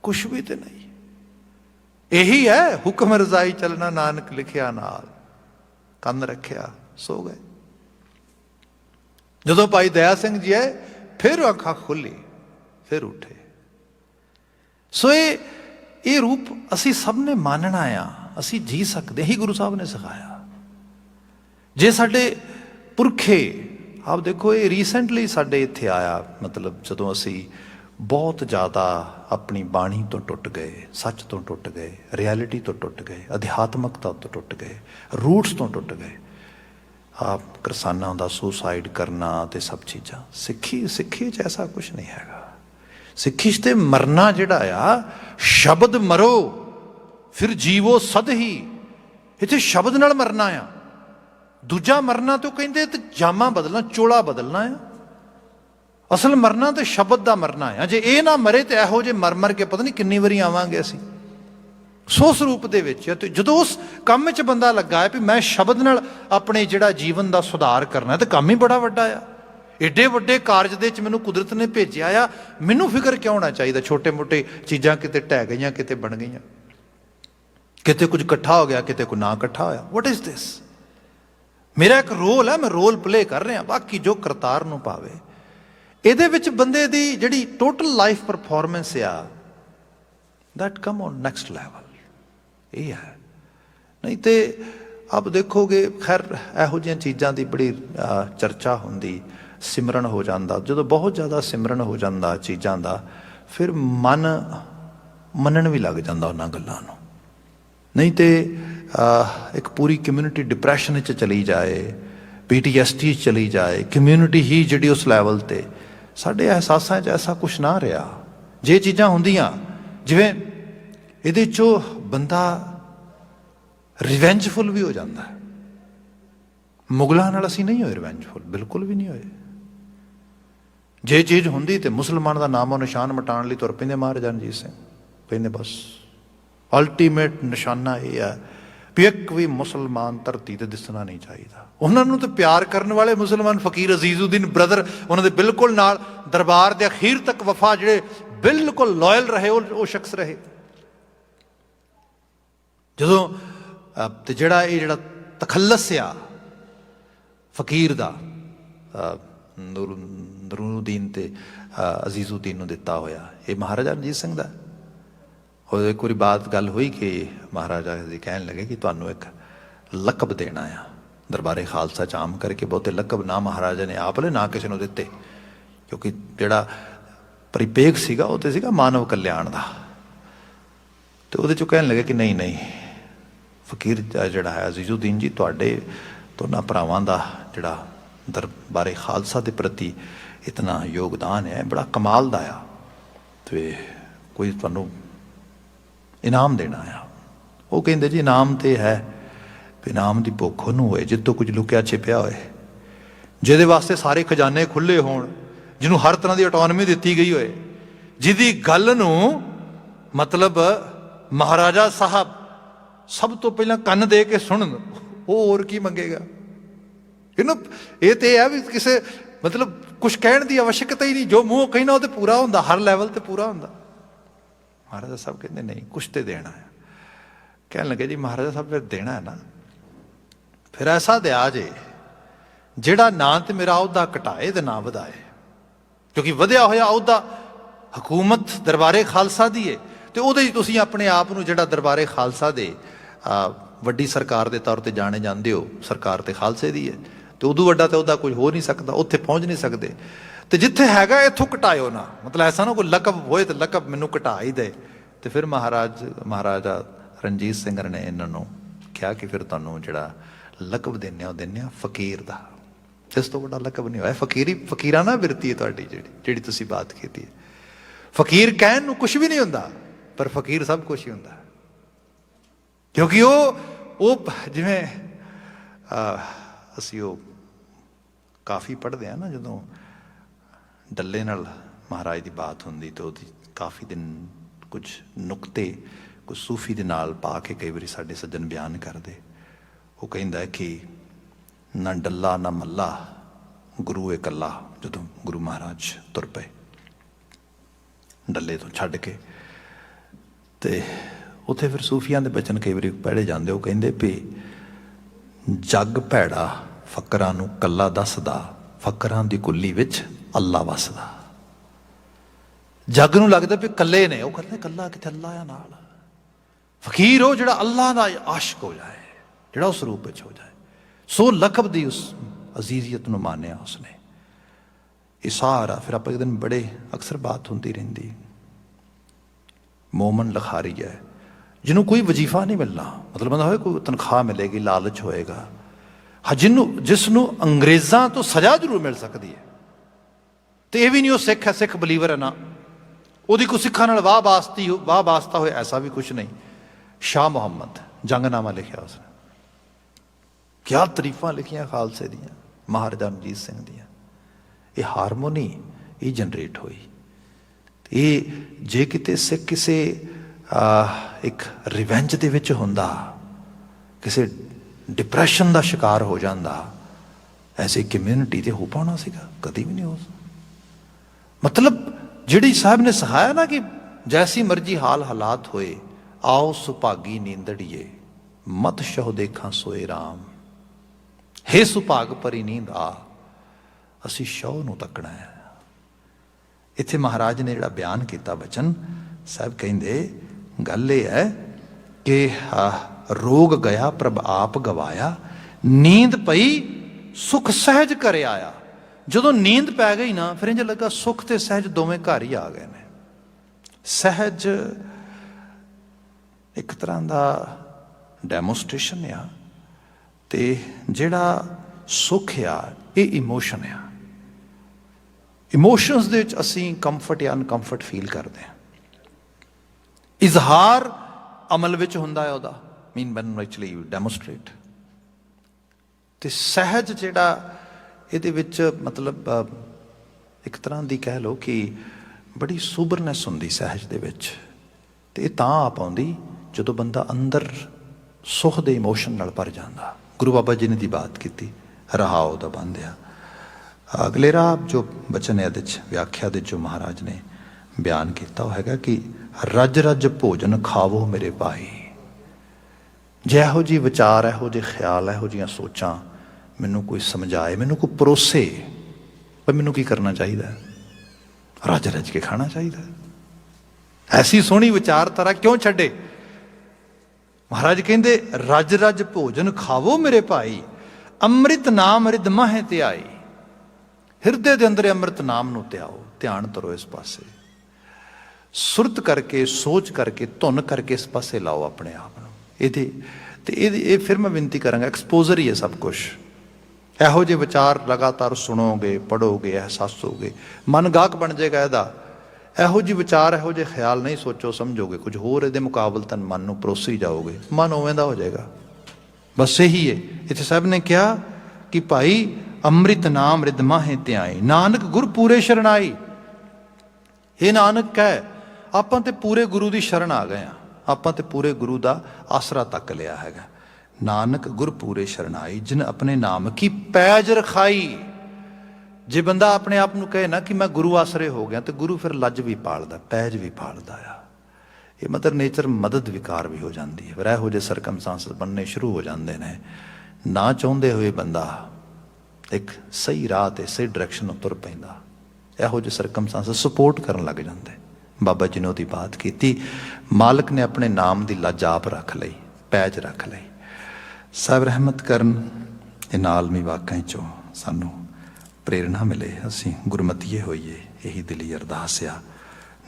कुछ भी तो नहीं, यही है हुक्म रजाई चलना नानक लिखिया नाल, कंन रखिया सो गए। जदों भाई दया सिंह जी आए फिर अखां खुली, फिर उठे। सो ये रूप असी सब ने मानना आ, असी जी सकते ही, गुरु साहब ने सिखाया। जे साडे पुरखे, आप देखो ये रीसेंटली साडे इत्थे आया, मतलब जदों असी बहुत ज़्यादा अपनी बाणी तो टुट गए, सच तो टुट गए, रियलिटी तो टुट गए, अध्यात्मकता तो टुट गए, रूट्स तो टुट गए। आप करसाना का सुसाइड करना तो सब चीज़ां, सिੱਖੀ 'ਚ ऐसा कुछ नहीं हैगा। सिੱਖੀ 'ਚ ते मरना जिहड़ा आ, शब्द मरो फिर जीवो सद ही, इत्थे शब्द नाल मरना आ। दूजा मरना तो कहते तो जामा बदलना, चोला बदलना है। असल मरना तो शब्द का मरना है। जे ये ना मरे तो यहो जे मर मर के पता नहीं किन्नी वारी आवांगे असी सो स्वरूप दे विच। तो जदों उस काम च बंदा लगा है भी मैं शब्द नाल अपने जिहड़ा जीवन का सुधार करना है, तो काम ही बड़ा वड्डा आ। एडे वड्डे कारज दे विच मैनूं कुदरत ने भेजिया आ, मैनूं फिक्र क्यों होना चाहिए छोटे मोटे चीज़ां किते ढह गईयां, किते बन गईयां, किते कुछ इकट्ठा हो गया, किते कुछ ना इकट्ठा होया। What is this? मेरा एक रोल है, मैं रोल प्ले कर रहा, बाकी जो करतार नूं पावे। ਇਹਦੇ ਵਿੱਚ ਬੰਦੇ ਦੀ ਜਿਹੜੀ ਟੋਟਲ ਲਾਈਫ ਪਰਫਾਰਮੈਂਸ ਆ, that come on next level. ये है नहीं तो आप देखोगे, खैर ਇਹੋ ਜਿਹੀਆਂ चीज़ों की बड़ी चर्चा होंदी, सिमरन हो जाता, जो बहुत ज़्यादा सिमरन हो जाता चीज़ों का, फिर मन मनन भी लग जाता उन्होंने गल्लां नूं। नहीं तो एक पूरी कम्यूनिटी डिप्रैशन च चली जाए, PTSD चली जाए, कम्यूनिटी ही जी उस लैवल ते साढ़े एहसासां ऐसा कुछ ना रहा। जे चीज़ां होंदियां जिवें इहदे चो बंदा रिवेंजफुल भी हो जाता है। मुगलों नाल असीं नहीं होए रिवेंजफुल, बिल्कुल भी नहीं होए। जे चीज़ होंदी तो मुसलमान का नामो निशान मिटाण लई तुर पैंदे महाराजा रणजीत सिंह, कहंदे बस अल्टीमेट निशाना ये है भी एक भी मुसलमान धरती ते दिसना नहीं चाहिए। उन्होंने तो प्यार करने वाले मुसलमान फकीर अजीजुद्दीन ब्रदर, उन्होंने बिल्कुल नाल दरबार के अखीर तक वफा जिहड़े बिल्कुल लॉयल रहे, वो शख्स रहे। जदों ते जिहड़ा ये जिहड़ा तखल्लस आ फकीर दा नूरुद्दीन ते अजीजुद्दीन नूं दिता होया, ये महाराजा रणजीत सिंह दा। और एक बारी बात गल हुई कि महाराजा जी कहन लगे कि तुहानूं एक लकब देना आ। दरबारे खालसा च आम करके बहुते लकब ना महाराजा ने आप ले ना किसी नूं दिते, क्योंकि जिहड़ा परिपेख सीगा वो तो सीगा मानव कल्याण दा। तो उहदे चों कहन लगे कि नहीं नहीं, फकीर जिहड़ा है अजीजुद्दीन जी, तुहाडे दोनों भरावां दा जिहड़ा दरबारे खालसा के प्रति इतना योगदान है, बड़ा कमाल दा आ, तो कोई तुहानूं इनाम देना आ। वो कहते जी इनाम तो है, इनाम की भुख उन्होंने होए जितों कुछ लुकिया छिपिया होए, जिहदे वास्ते सारे खजाने खुले होण, जिन्होंने हर तरह की ऑटोनमी दी गई होए, जिहदी गल नूं मतलब महाराजा साहब सब तो पहला कन्न दे के सुनन, वो होर की मंगेगा। इन्हों ये तो है भी किसी मतलब कुछ कहण की आवश्यकता ही नहीं, जो मूँह कहना वो तो पूरा होंदा, हर लैवल तो पूरा होंदा। महाराजा साहब कहते नहीं कुछ तो देना है। कह लगे जी महाराजा साहब फिर देना है ना, ਫਿਰ ਐਸਾ ਦਿਆ ਜੇ ਜਿਹੜਾ ਨਾ ਤੇ ਮੇਰਾ ਅਹੁਦਾ ਘਟਾਏ ਤੇ ਨਾ ਵਧਾਏ, ਕਿਉਂਕਿ ਵਧਿਆ ਹੋਇਆ ਅਹੁਦਾ ਹਕੂਮਤ ਦਰਬਾਰੇ ਖਾਲਸਾ ਦੀ ਹੈ, ਤੇ ਉਹਦੇ 'ਚ ਤੁਸੀਂ ਆਪਣੇ ਆਪ ਨੂੰ ਜਿਹੜਾ ਦਰਬਾਰੇ ਖਾਲਸਾ ਦੇ ਵੱਡੀ ਸਰਕਾਰ ਦੇ ਤੌਰ ਤੇ ਜਾਣੇ ਜਾਂਦੇ ਹੋ, ਸਰਕਾਰ ਤੇ ਖਾਲਸੇ ਦੀ ਹੈ, ਤੇ ਉਦੋਂ ਵੱਡਾ ਤੇ ਉਹਦਾ ਕੋਈ ਹੋ ਨਹੀਂ ਸਕਦਾ, ਉੱਥੇ ਪਹੁੰਚ ਨਹੀਂ ਸਕਦੇ। ਤੇ ਜਿੱਥੇ ਹੈਗਾ ਇੱਥੋਂ ਘਟਾਇਓ ਨਾ, ਮਤਲਬ ਐਸਾ ਨਾ ਕੋਈ ਲਕਬ ਹੋਏ ਤੇ ਲਕਬ ਮੈਨੂੰ ਘਟਾ ਹੀ ਦੇ। ਤੇ ਫਿਰ ਮਹਾਰਾਜਾ ਰਣਜੀਤ ਸਿੰਘ ਨੇ ਇਹਨਾਂ ਨੂੰ ਕਿਹਾ ਕਿ ਫਿਰ ਤੁਹਾਨੂੰ ਜਿਹੜਾ ਲਕਬ ਦਿੰਦੇ ਉਹ ਦਿੰਦੇ ਆ ਫਕੀਰ ਦਾ, ਇਸ ਤੋਂ ਵੱਡਾ ਲਕਬ ਨਹੀਂ ਹੋਇਆ। ਫਕੀਰਾਨਾ ਬਿਰਤੀ ਹੈ ਤੁਹਾਡੀ ਜਿਹੜੀ ਤੁਸੀਂ ਬਾਤ ਕੀਤੀ ਹੈ। ਫਕੀਰ ਕਹਿਣ ਨੂੰ ਕੁਛ ਵੀ ਨਹੀਂ ਹੁੰਦਾ, ਪਰ ਫਕੀਰ ਸਭ ਕੁਛ ਹੀ ਹੁੰਦਾ, ਕਿਉਂਕਿ ਉਹ ਜਿਵੇਂ ਅਸੀਂ ਉਹ ਕਾਫੀ ਪੜ੍ਹਦੇ ਹਾਂ ਨਾ, ਜਦੋਂ ਡੱਲੇ ਨਾਲ ਮਹਾਰਾਜ ਦੀ ਬਾਤ ਹੁੰਦੀ ਤਾਂ ਉਹਦੀ ਕਾਫੀ ਦਿਨ ਕੁਝ ਨੁਕਤੇ ਕੁਝ ਸੂਫੀ ਦੇ ਨਾਲ ਪਾ ਕੇ ਕਈ ਵਾਰੀ ਸਾਡੇ ਸੱਜਣ ਬਿਆਨ ਕਰਦੇ। ਉਹ ਕਹਿੰਦਾ ਕਿ ਨਾ ਡੱਲਾ ਨਾ ਮੱਲਾ ਗੁਰੂ ਇਕੱਲਾ, ਜਦੋਂ ਗੁਰੂ ਮਹਾਰਾਜ ਤੁਰ ਪਏ ਡੱਲੇ ਤੋਂ ਛੱਡ ਕੇ, ਤੇ ਉੱਥੇ ਫਿਰ ਸੂਫੀਆਂ ਦੇ ਬਚਨ ਕਈ ਵਾਰੀ ਪੜ੍ਹੇ ਜਾਂਦੇ। ਉਹ ਕਹਿੰਦੇ ਵੀ ਜੱਗ ਭੈੜਾ ਫਕਰਾਂ ਨੂੰ ਕੱਲਾ ਦੱਸਦਾ, ਫਕਰਾਂ ਦੀ ਕੁੱਲੀ ਵਿੱਚ ਅੱਲਾ ਵਸਦਾ। ਜੱਗ ਨੂੰ ਲੱਗਦਾ ਵੀ ਕੱਲੇ ਨੇ, ਉਹ ਕਹਿੰਦੇ ਕੱਲਾ ਕਿੱਥੇ, ਅੱਲਾ ਆ ਨਾਲ। ਫਕੀਰ ਉਹ ਜਿਹੜਾ ਅੱਲਾ ਦਾ ਆਸ਼ਕ ਹੋ ਜਾਏ, ਜਿਹੜਾ ਉਸ ਰੂਪ ਵਿੱਚ ਹੋ ਜਾਏ। ਸੋ ਲਕਬ ਦੀ ਉਸ ਅਜ਼ੀਜ਼ੀਅਤ ਨੂੰ ਮਾਨਿਆ ਉਸਨੇ। ਇਹ ਸਾਰਾ ਫਿਰ ਆਪਾਂ ਇੱਕ ਦਿਨ ਬੜੇ ਅਕਸਰ ਬਾਤ ਹੁੰਦੀ ਰਹਿੰਦੀ, ਮੋਮਨ ਲਖਾਰੀ ਹੈ ਜਿਹਨੂੰ ਕੋਈ ਵਜ਼ੀਫਾ ਨਹੀਂ ਮਿਲਣਾ, ਮਤਲਬ ਬੰਦਾ ਹੋਏ ਕੋਈ ਤਨਖਾਹ ਮਿਲੇਗੀ, ਲਾਲਚ ਹੋਏਗਾ, ਜਿਸ ਨੂੰ ਅੰਗਰੇਜ਼ਾਂ ਤੋਂ ਸਜ਼ਾ ਜ਼ਰੂਰ ਮਿਲ ਸਕਦੀ ਹੈ, ਤੇ ਇਹ ਵੀ ਨਹੀਂ ਉਹ ਸਿੱਖ ਹੈ, ਸਿੱਖ ਬਲੀਵਰ ਹੈ ਨਾ, ਉਹਦੀ ਕੋਈ ਸਿੱਖਾਂ ਨਾਲ ਵਾਹ ਵਾਸਤਾ ਹੋਏ, ਐਸਾ ਵੀ ਕੁਛ ਨਹੀਂ। ਸ਼ਾਹ ਮੁਹੰਮਦ ਜੰਗਨਾਮਾ ਲਿਖਿਆ ਉਸਨੇ, ਕਿਆ ਤਾਰੀਫਾਂ ਲਿਖੀਆਂ ਖਾਲਸੇ ਦੀਆਂ, ਮਹਾਰਾਜਾ ਰਣਜੀਤ ਸਿੰਘ ਦੀਆਂ। ਇਹ ਹਾਰਮੋਨੀ ਇਹ ਜਨਰੇਟ ਹੋਈ। ਇਹ ਜੇ ਕਿਤੇ ਸਿੱਖ ਕਿਸੇ ਇੱਕ ਰਿਵੈਂਜ ਦੇ ਵਿੱਚ ਹੁੰਦਾ, ਕਿਸੇ ਡਿਪਰੈਸ਼ਨ ਦਾ ਸ਼ਿਕਾਰ ਹੋ ਜਾਂਦਾ, ਐਸੀ ਕਮਿਊਨਿਟੀ ਤੇ ਹੋ ਪਾਉਣਾ ਸੀਗਾ? ਕਦੀ ਵੀ ਨਹੀਂ ਹੋ। ਮਤਲਬ ਜਿਹੜੀ ਸਾਹਿਬ ਨੇ ਸਿਖਾਇਆ ਨਾ ਕਿ ਜੈਸੀ ਮਰਜੀ ਹਾਲ ਹਾਲਾਤ ਹੋਏ, ਆਓ ਸੁਭਾਗੀ ਨੀਂਦੜੀਏ, ਮਤ ਸ਼ਹੁ ਦੇਖਾਂ ਸੋਏ ਰਾਮ। ਹੇ ਸੁਭਾਗ ਭਰੀ ਨੀਂਦ ਆ, ਅਸੀਂ ਸ਼ਹੁ ਨੂੰ ਤੱਕਣਾ ਹੈ। ਇੱਥੇ ਮਹਾਰਾਜ ਨੇ ਜਿਹੜਾ ਬਿਆਨ ਕੀਤਾ ਬਚਨ, ਸਾਹਿਬ ਕਹਿੰਦੇ ਗੱਲ ਇਹ ਹੈ ਕਿ ਰੋਗ ਗਿਆ ਪ੍ਰਭ ਆਪ ਗਵਾਇਆ, ਨੀਂਦ ਪਈ ਸੁਖ ਸਹਿਜ ਘਰੇ ਆਇਆ। ਜਦੋਂ ਨੀਂਦ ਪੈ ਗਈ ਨਾ, ਫਿਰ ਇੰਝ ਲੱਗਾ ਸੁਖ ਤੇ ਸਹਿਜ ਦੋਵੇਂ ਘਰ ਹੀ ਆ ਗਏ ਨੇ। ਸਹਿਜ ਇੱਕ ਤਰ੍ਹਾਂ ਦਾ ਡੈਮੋਸਟ੍ਰੇਸ਼ਨ ਆ, ਤੇ ਜਿਹੜਾ ਸੁਖ ਆ ਇਹ ਇਮੋਸ਼ਨ ਆ। ਇਮੋਸ਼ਨਸ ਦੇ ਵਿੱਚ ਅਸੀਂ ਕੰਫਰਟ ਜਾਂ ਅਨਕੰਫਰਟ ਫੀਲ ਕਰਦੇ ਹਾਂ। ਇਜ਼ਹਾਰ ਅਮਲ ਵਿੱਚ ਹੁੰਦਾ ਹੈ ਉਹਦਾ, ਮੀਨ ਬੈਨ ਐਕਚੁਅਲੀ ਡੈਮੋਸਟ੍ਰੇਟ। ਤੇ ਸਹਿਜ ਜਿਹੜਾ ਇਹਦੇ ਵਿੱਚ ਮਤਲਬ ਇੱਕ ਤਰ੍ਹਾਂ ਦੀ ਕਹਿ ਲਓ ਕਿ ਬੜੀ ਸੂਬਰਨੈਸ ਹੁੰਦੀ ਸਹਿਜ ਦੇ ਵਿੱਚ। ਤੇ ਇਹ ਤਾਂ ਆ ਪਾਉਂਦੀ ਜਦੋਂ ਬੰਦਾ ਅੰਦਰ ਸੁਖ ਦੇ ਇਮੋਸ਼ਨ ਨਾਲ ਭਰ ਜਾਂਦਾ। ਗੁਰੂ ਬਾਬਾ ਜੀ ਨੇ ਦੀ ਬਾਤ ਕੀਤੀ, ਰਹਾਉ ਦਾ ਬੰਦਿਆ। ਅਗਲੇਰਾ ਜੋ ਬਚਨ ਹੈ ਇਹਦੇ 'ਚ ਵਿਆਖਿਆ ਦੇ ਜੋ ਮਹਾਰਾਜ ਨੇ ਬਿਆਨ ਕੀਤਾ, ਉਹ ਹੈਗਾ ਕਿ ਰੱਜ ਰੱਜ ਭੋਜਨ ਖਾਵੋ ਮੇਰੇ ਭਾਈ। ਜੇ ਇਹੋ ਜਿਹੀ ਵਿਚਾਰ, ਇਹੋ ਜਿਹੇ ਖਿਆਲ, ਇਹੋ ਜਿਹੀਆਂ ਸੋਚਾਂ ਮੈਨੂੰ ਕੋਈ ਸਮਝਾਏ, ਮੈਨੂੰ ਕੋਈ ਪਰੋਸੇ, ਪਰ ਮੈਨੂੰ ਕੀ ਕਰਨਾ ਚਾਹੀਦਾ? ਰੱਜ ਰੱਜ ਕੇ ਖਾਣਾ ਚਾਹੀਦਾ। ਐਸੀ ਸੋਹਣੀ ਵਿਚਾਰਧਾਰਾ ਕਿਉਂ ਛੱਡੇ? ਮਹਾਰਾਜ ਕਹਿੰਦੇ ਰੱਜ ਰੱਜ ਭੋਜਨ ਖਾਵੋ ਮੇਰੇ ਭਾਈ, ਅੰਮ੍ਰਿਤ ਨਾਮ ਰਿਦ ਮਾਹੇ ਤੇ ਆਈ। ਹਿਰਦੇ ਦੇ ਅੰਦਰ ਅੰਮ੍ਰਿਤ ਨਾਮ ਨੂੰ ਧਿਆਓ, ਧਿਆਨ ਧਰੋ ਇਸ ਪਾਸੇ, ਸੁਰਤ ਕਰਕੇ, ਸੋਚ ਕਰਕੇ, ਧੁਨ ਕਰਕੇ ਇਸ ਪਾਸੇ ਲਾਓ ਆਪਣੇ ਆਪ ਨੂੰ। ਇਹ ਫਿਰ ਮੈਂ ਬੇਨਤੀ ਕਰਾਂਗਾ, ਐਕਸਪੋਜ਼ਰ ਹੀ ਹੈ ਸਭ ਕੁਛ। ਇਹੋ ਜਿਹੇ ਵਿਚਾਰ ਲਗਾਤਾਰ ਸੁਣੋਗੇ, ਪੜ੍ਹੋਗੇ, ਅਹਿਸਾਸੋਗੇ, ਮਨ ਗਾਹਕ ਬਣ ਜਾਏਗਾ ਇਹਦਾ। ਇਹੋ ਜਿਹੇ ਵਿਚਾਰ, ਇਹੋ ਜਿਹੇ ਖਿਆਲ ਨਹੀਂ ਸੋਚੋ ਸਮਝੋਗੇ, ਕੁਝ ਹੋਰ ਇਹਦੇ ਮੁਕਾਬਲਤਨ ਮਨ ਨੂੰ ਪਰੋਸੀ ਜਾਓਗੇ, ਮਨ ਉਵੇਂ ਦਾ ਹੋ ਜਾਏਗਾ। ਬਸ ਇਹੀ ਹੈ। ਇੱਥੇ ਸਾਹਿਬ ਨੇ ਕਿਹਾ ਕਿ ਭਾਈ ਅੰਮ੍ਰਿਤ ਨਾਮ ਰਿਦ ਮਾਹੇ ਧਿਆਈ, ਨਾਨਕ ਗੁਰ ਪੂਰੇ ਸ਼ਰਣਾਈ। ਇਹ ਨਾਨਕ ਕਹਿ, ਆਪਾਂ ਤੇ ਪੂਰੇ ਗੁਰੂ ਦੀ ਸ਼ਰਨ ਆ ਗਏ ਹਾਂ, ਆਪਾਂ ਤੇ ਪੂਰੇ ਗੁਰੂ ਦਾ ਆਸਰਾ ਤੱਕ ਲਿਆ ਹੈਗਾ। ਨਾਨਕ ਗੁਰ ਪੂਰੇ ਸ਼ਰਣਾਈ, ਜਿਨ ਆਪਣੇ ਨਾਮ ਕੀ ਪੈਜ ਰਖਾਈ। ਜੇ ਬੰਦਾ ਆਪਣੇ ਆਪ ਨੂੰ ਕਹੇ ਨਾ ਕਿ ਮੈਂ ਗੁਰੂ ਆਸਰੇ ਹੋ ਗਿਆ, ਤੇ ਗੁਰੂ ਫਿਰ ਲੱਜ ਵੀ ਪਾਲਦਾ, ਪੈਜ ਵੀ ਪਾਲਦਾ ਆ। ਇਹ ਮਦਰ ਨੇਚਰ ਮਦਦ ਵਿਕਾਰ ਵੀ ਹੋ ਜਾਂਦੀ ਹੈ। ਫਿਰ ਇਹੋ ਜਿਹੇ ਸਰਕਮਸਟੈਂਸਸ ਬਣਨੇ ਸ਼ੁਰੂ ਹੋ ਜਾਂਦੇ ਨੇ ਨਾ ਚਾਹੁੰਦੇ ਹੋਏ ਬੰਦਾ ਇੱਕ ਸਹੀ ਰਾਹ ਤੇ ਸਹੀ ਡਾਇਰੈਕਸ਼ਨ ਨੂੰ ਤੁਰ ਪੈਂਦਾ। ਇਹੋ ਜਿਹੇ ਸਰਕਮਸਟੈਂਸ ਸਪੋਰਟ ਕਰਨ ਲੱਗ ਜਾਂਦੇ। ਬਾਬਾ ਜੀ ਨੇ ਉਹਦੀ ਬਾਤ ਕੀਤੀ। ਮਾਲਕ ਨੇ ਆਪਣੇ ਨਾਮ ਦੀ ਲੱਜ ਆਪ ਰੱਖ ਲਈ, ਪੈਜ ਰੱਖ ਲਈ। ਸਾਹਿਬ ਰਹਿਮਤ ਕਰਨ, ਇਹ ਆਲਮੀ ਵਾਕਿਆਂ 'ਚੋਂ ਸਾਨੂੰ ਪ੍ਰੇਰਨਾ ਮਿਲੇ, ਅਸੀਂ ਗੁਰਮਤੀਏ ਹੋਈਏ। ਇਹੀ ਦਿਲੀ ਅਰਦਾਸ ਆ।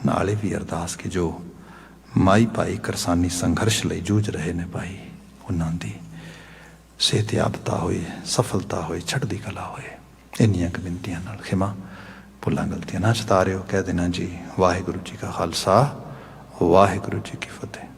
ਨਾਲ ਇਹ ਵੀ ਅਰਦਾਸ ਕਿ ਜੋ ਮਾਈ ਭਾਈ ਕਰਸਾਨੀ ਸੰਘਰਸ਼ ਲਈ ਜੂਝ ਰਹੇ ਨੇ ਭਾਈ, ਉਹਨਾਂ ਦੀ ਸਿਹਤਯਾਬਤਾ ਹੋਏ, ਸਫਲਤਾ ਹੋਏ, ਚੜ੍ਹਦੀ ਕਲਾ ਹੋਏ। ਇੰਨੀਆਂ ਕੁ ਬੇਨਤੀਆਂ ਨਾਲ ਖਿਮਾ ਭੁੱਲਾਂ ਗਲਤੀਆਂ ਨਾ ਚਤਾਰਿਓ। ਕਹਿ ਦੇਣਾ ਜੀ ਵਾਹਿਗੁਰੂ ਜੀ ਕਾ ਖਾਲਸਾ, ਵਾਹਿਗੁਰੂ ਜੀ ਕੀ ਫਤਿਹ।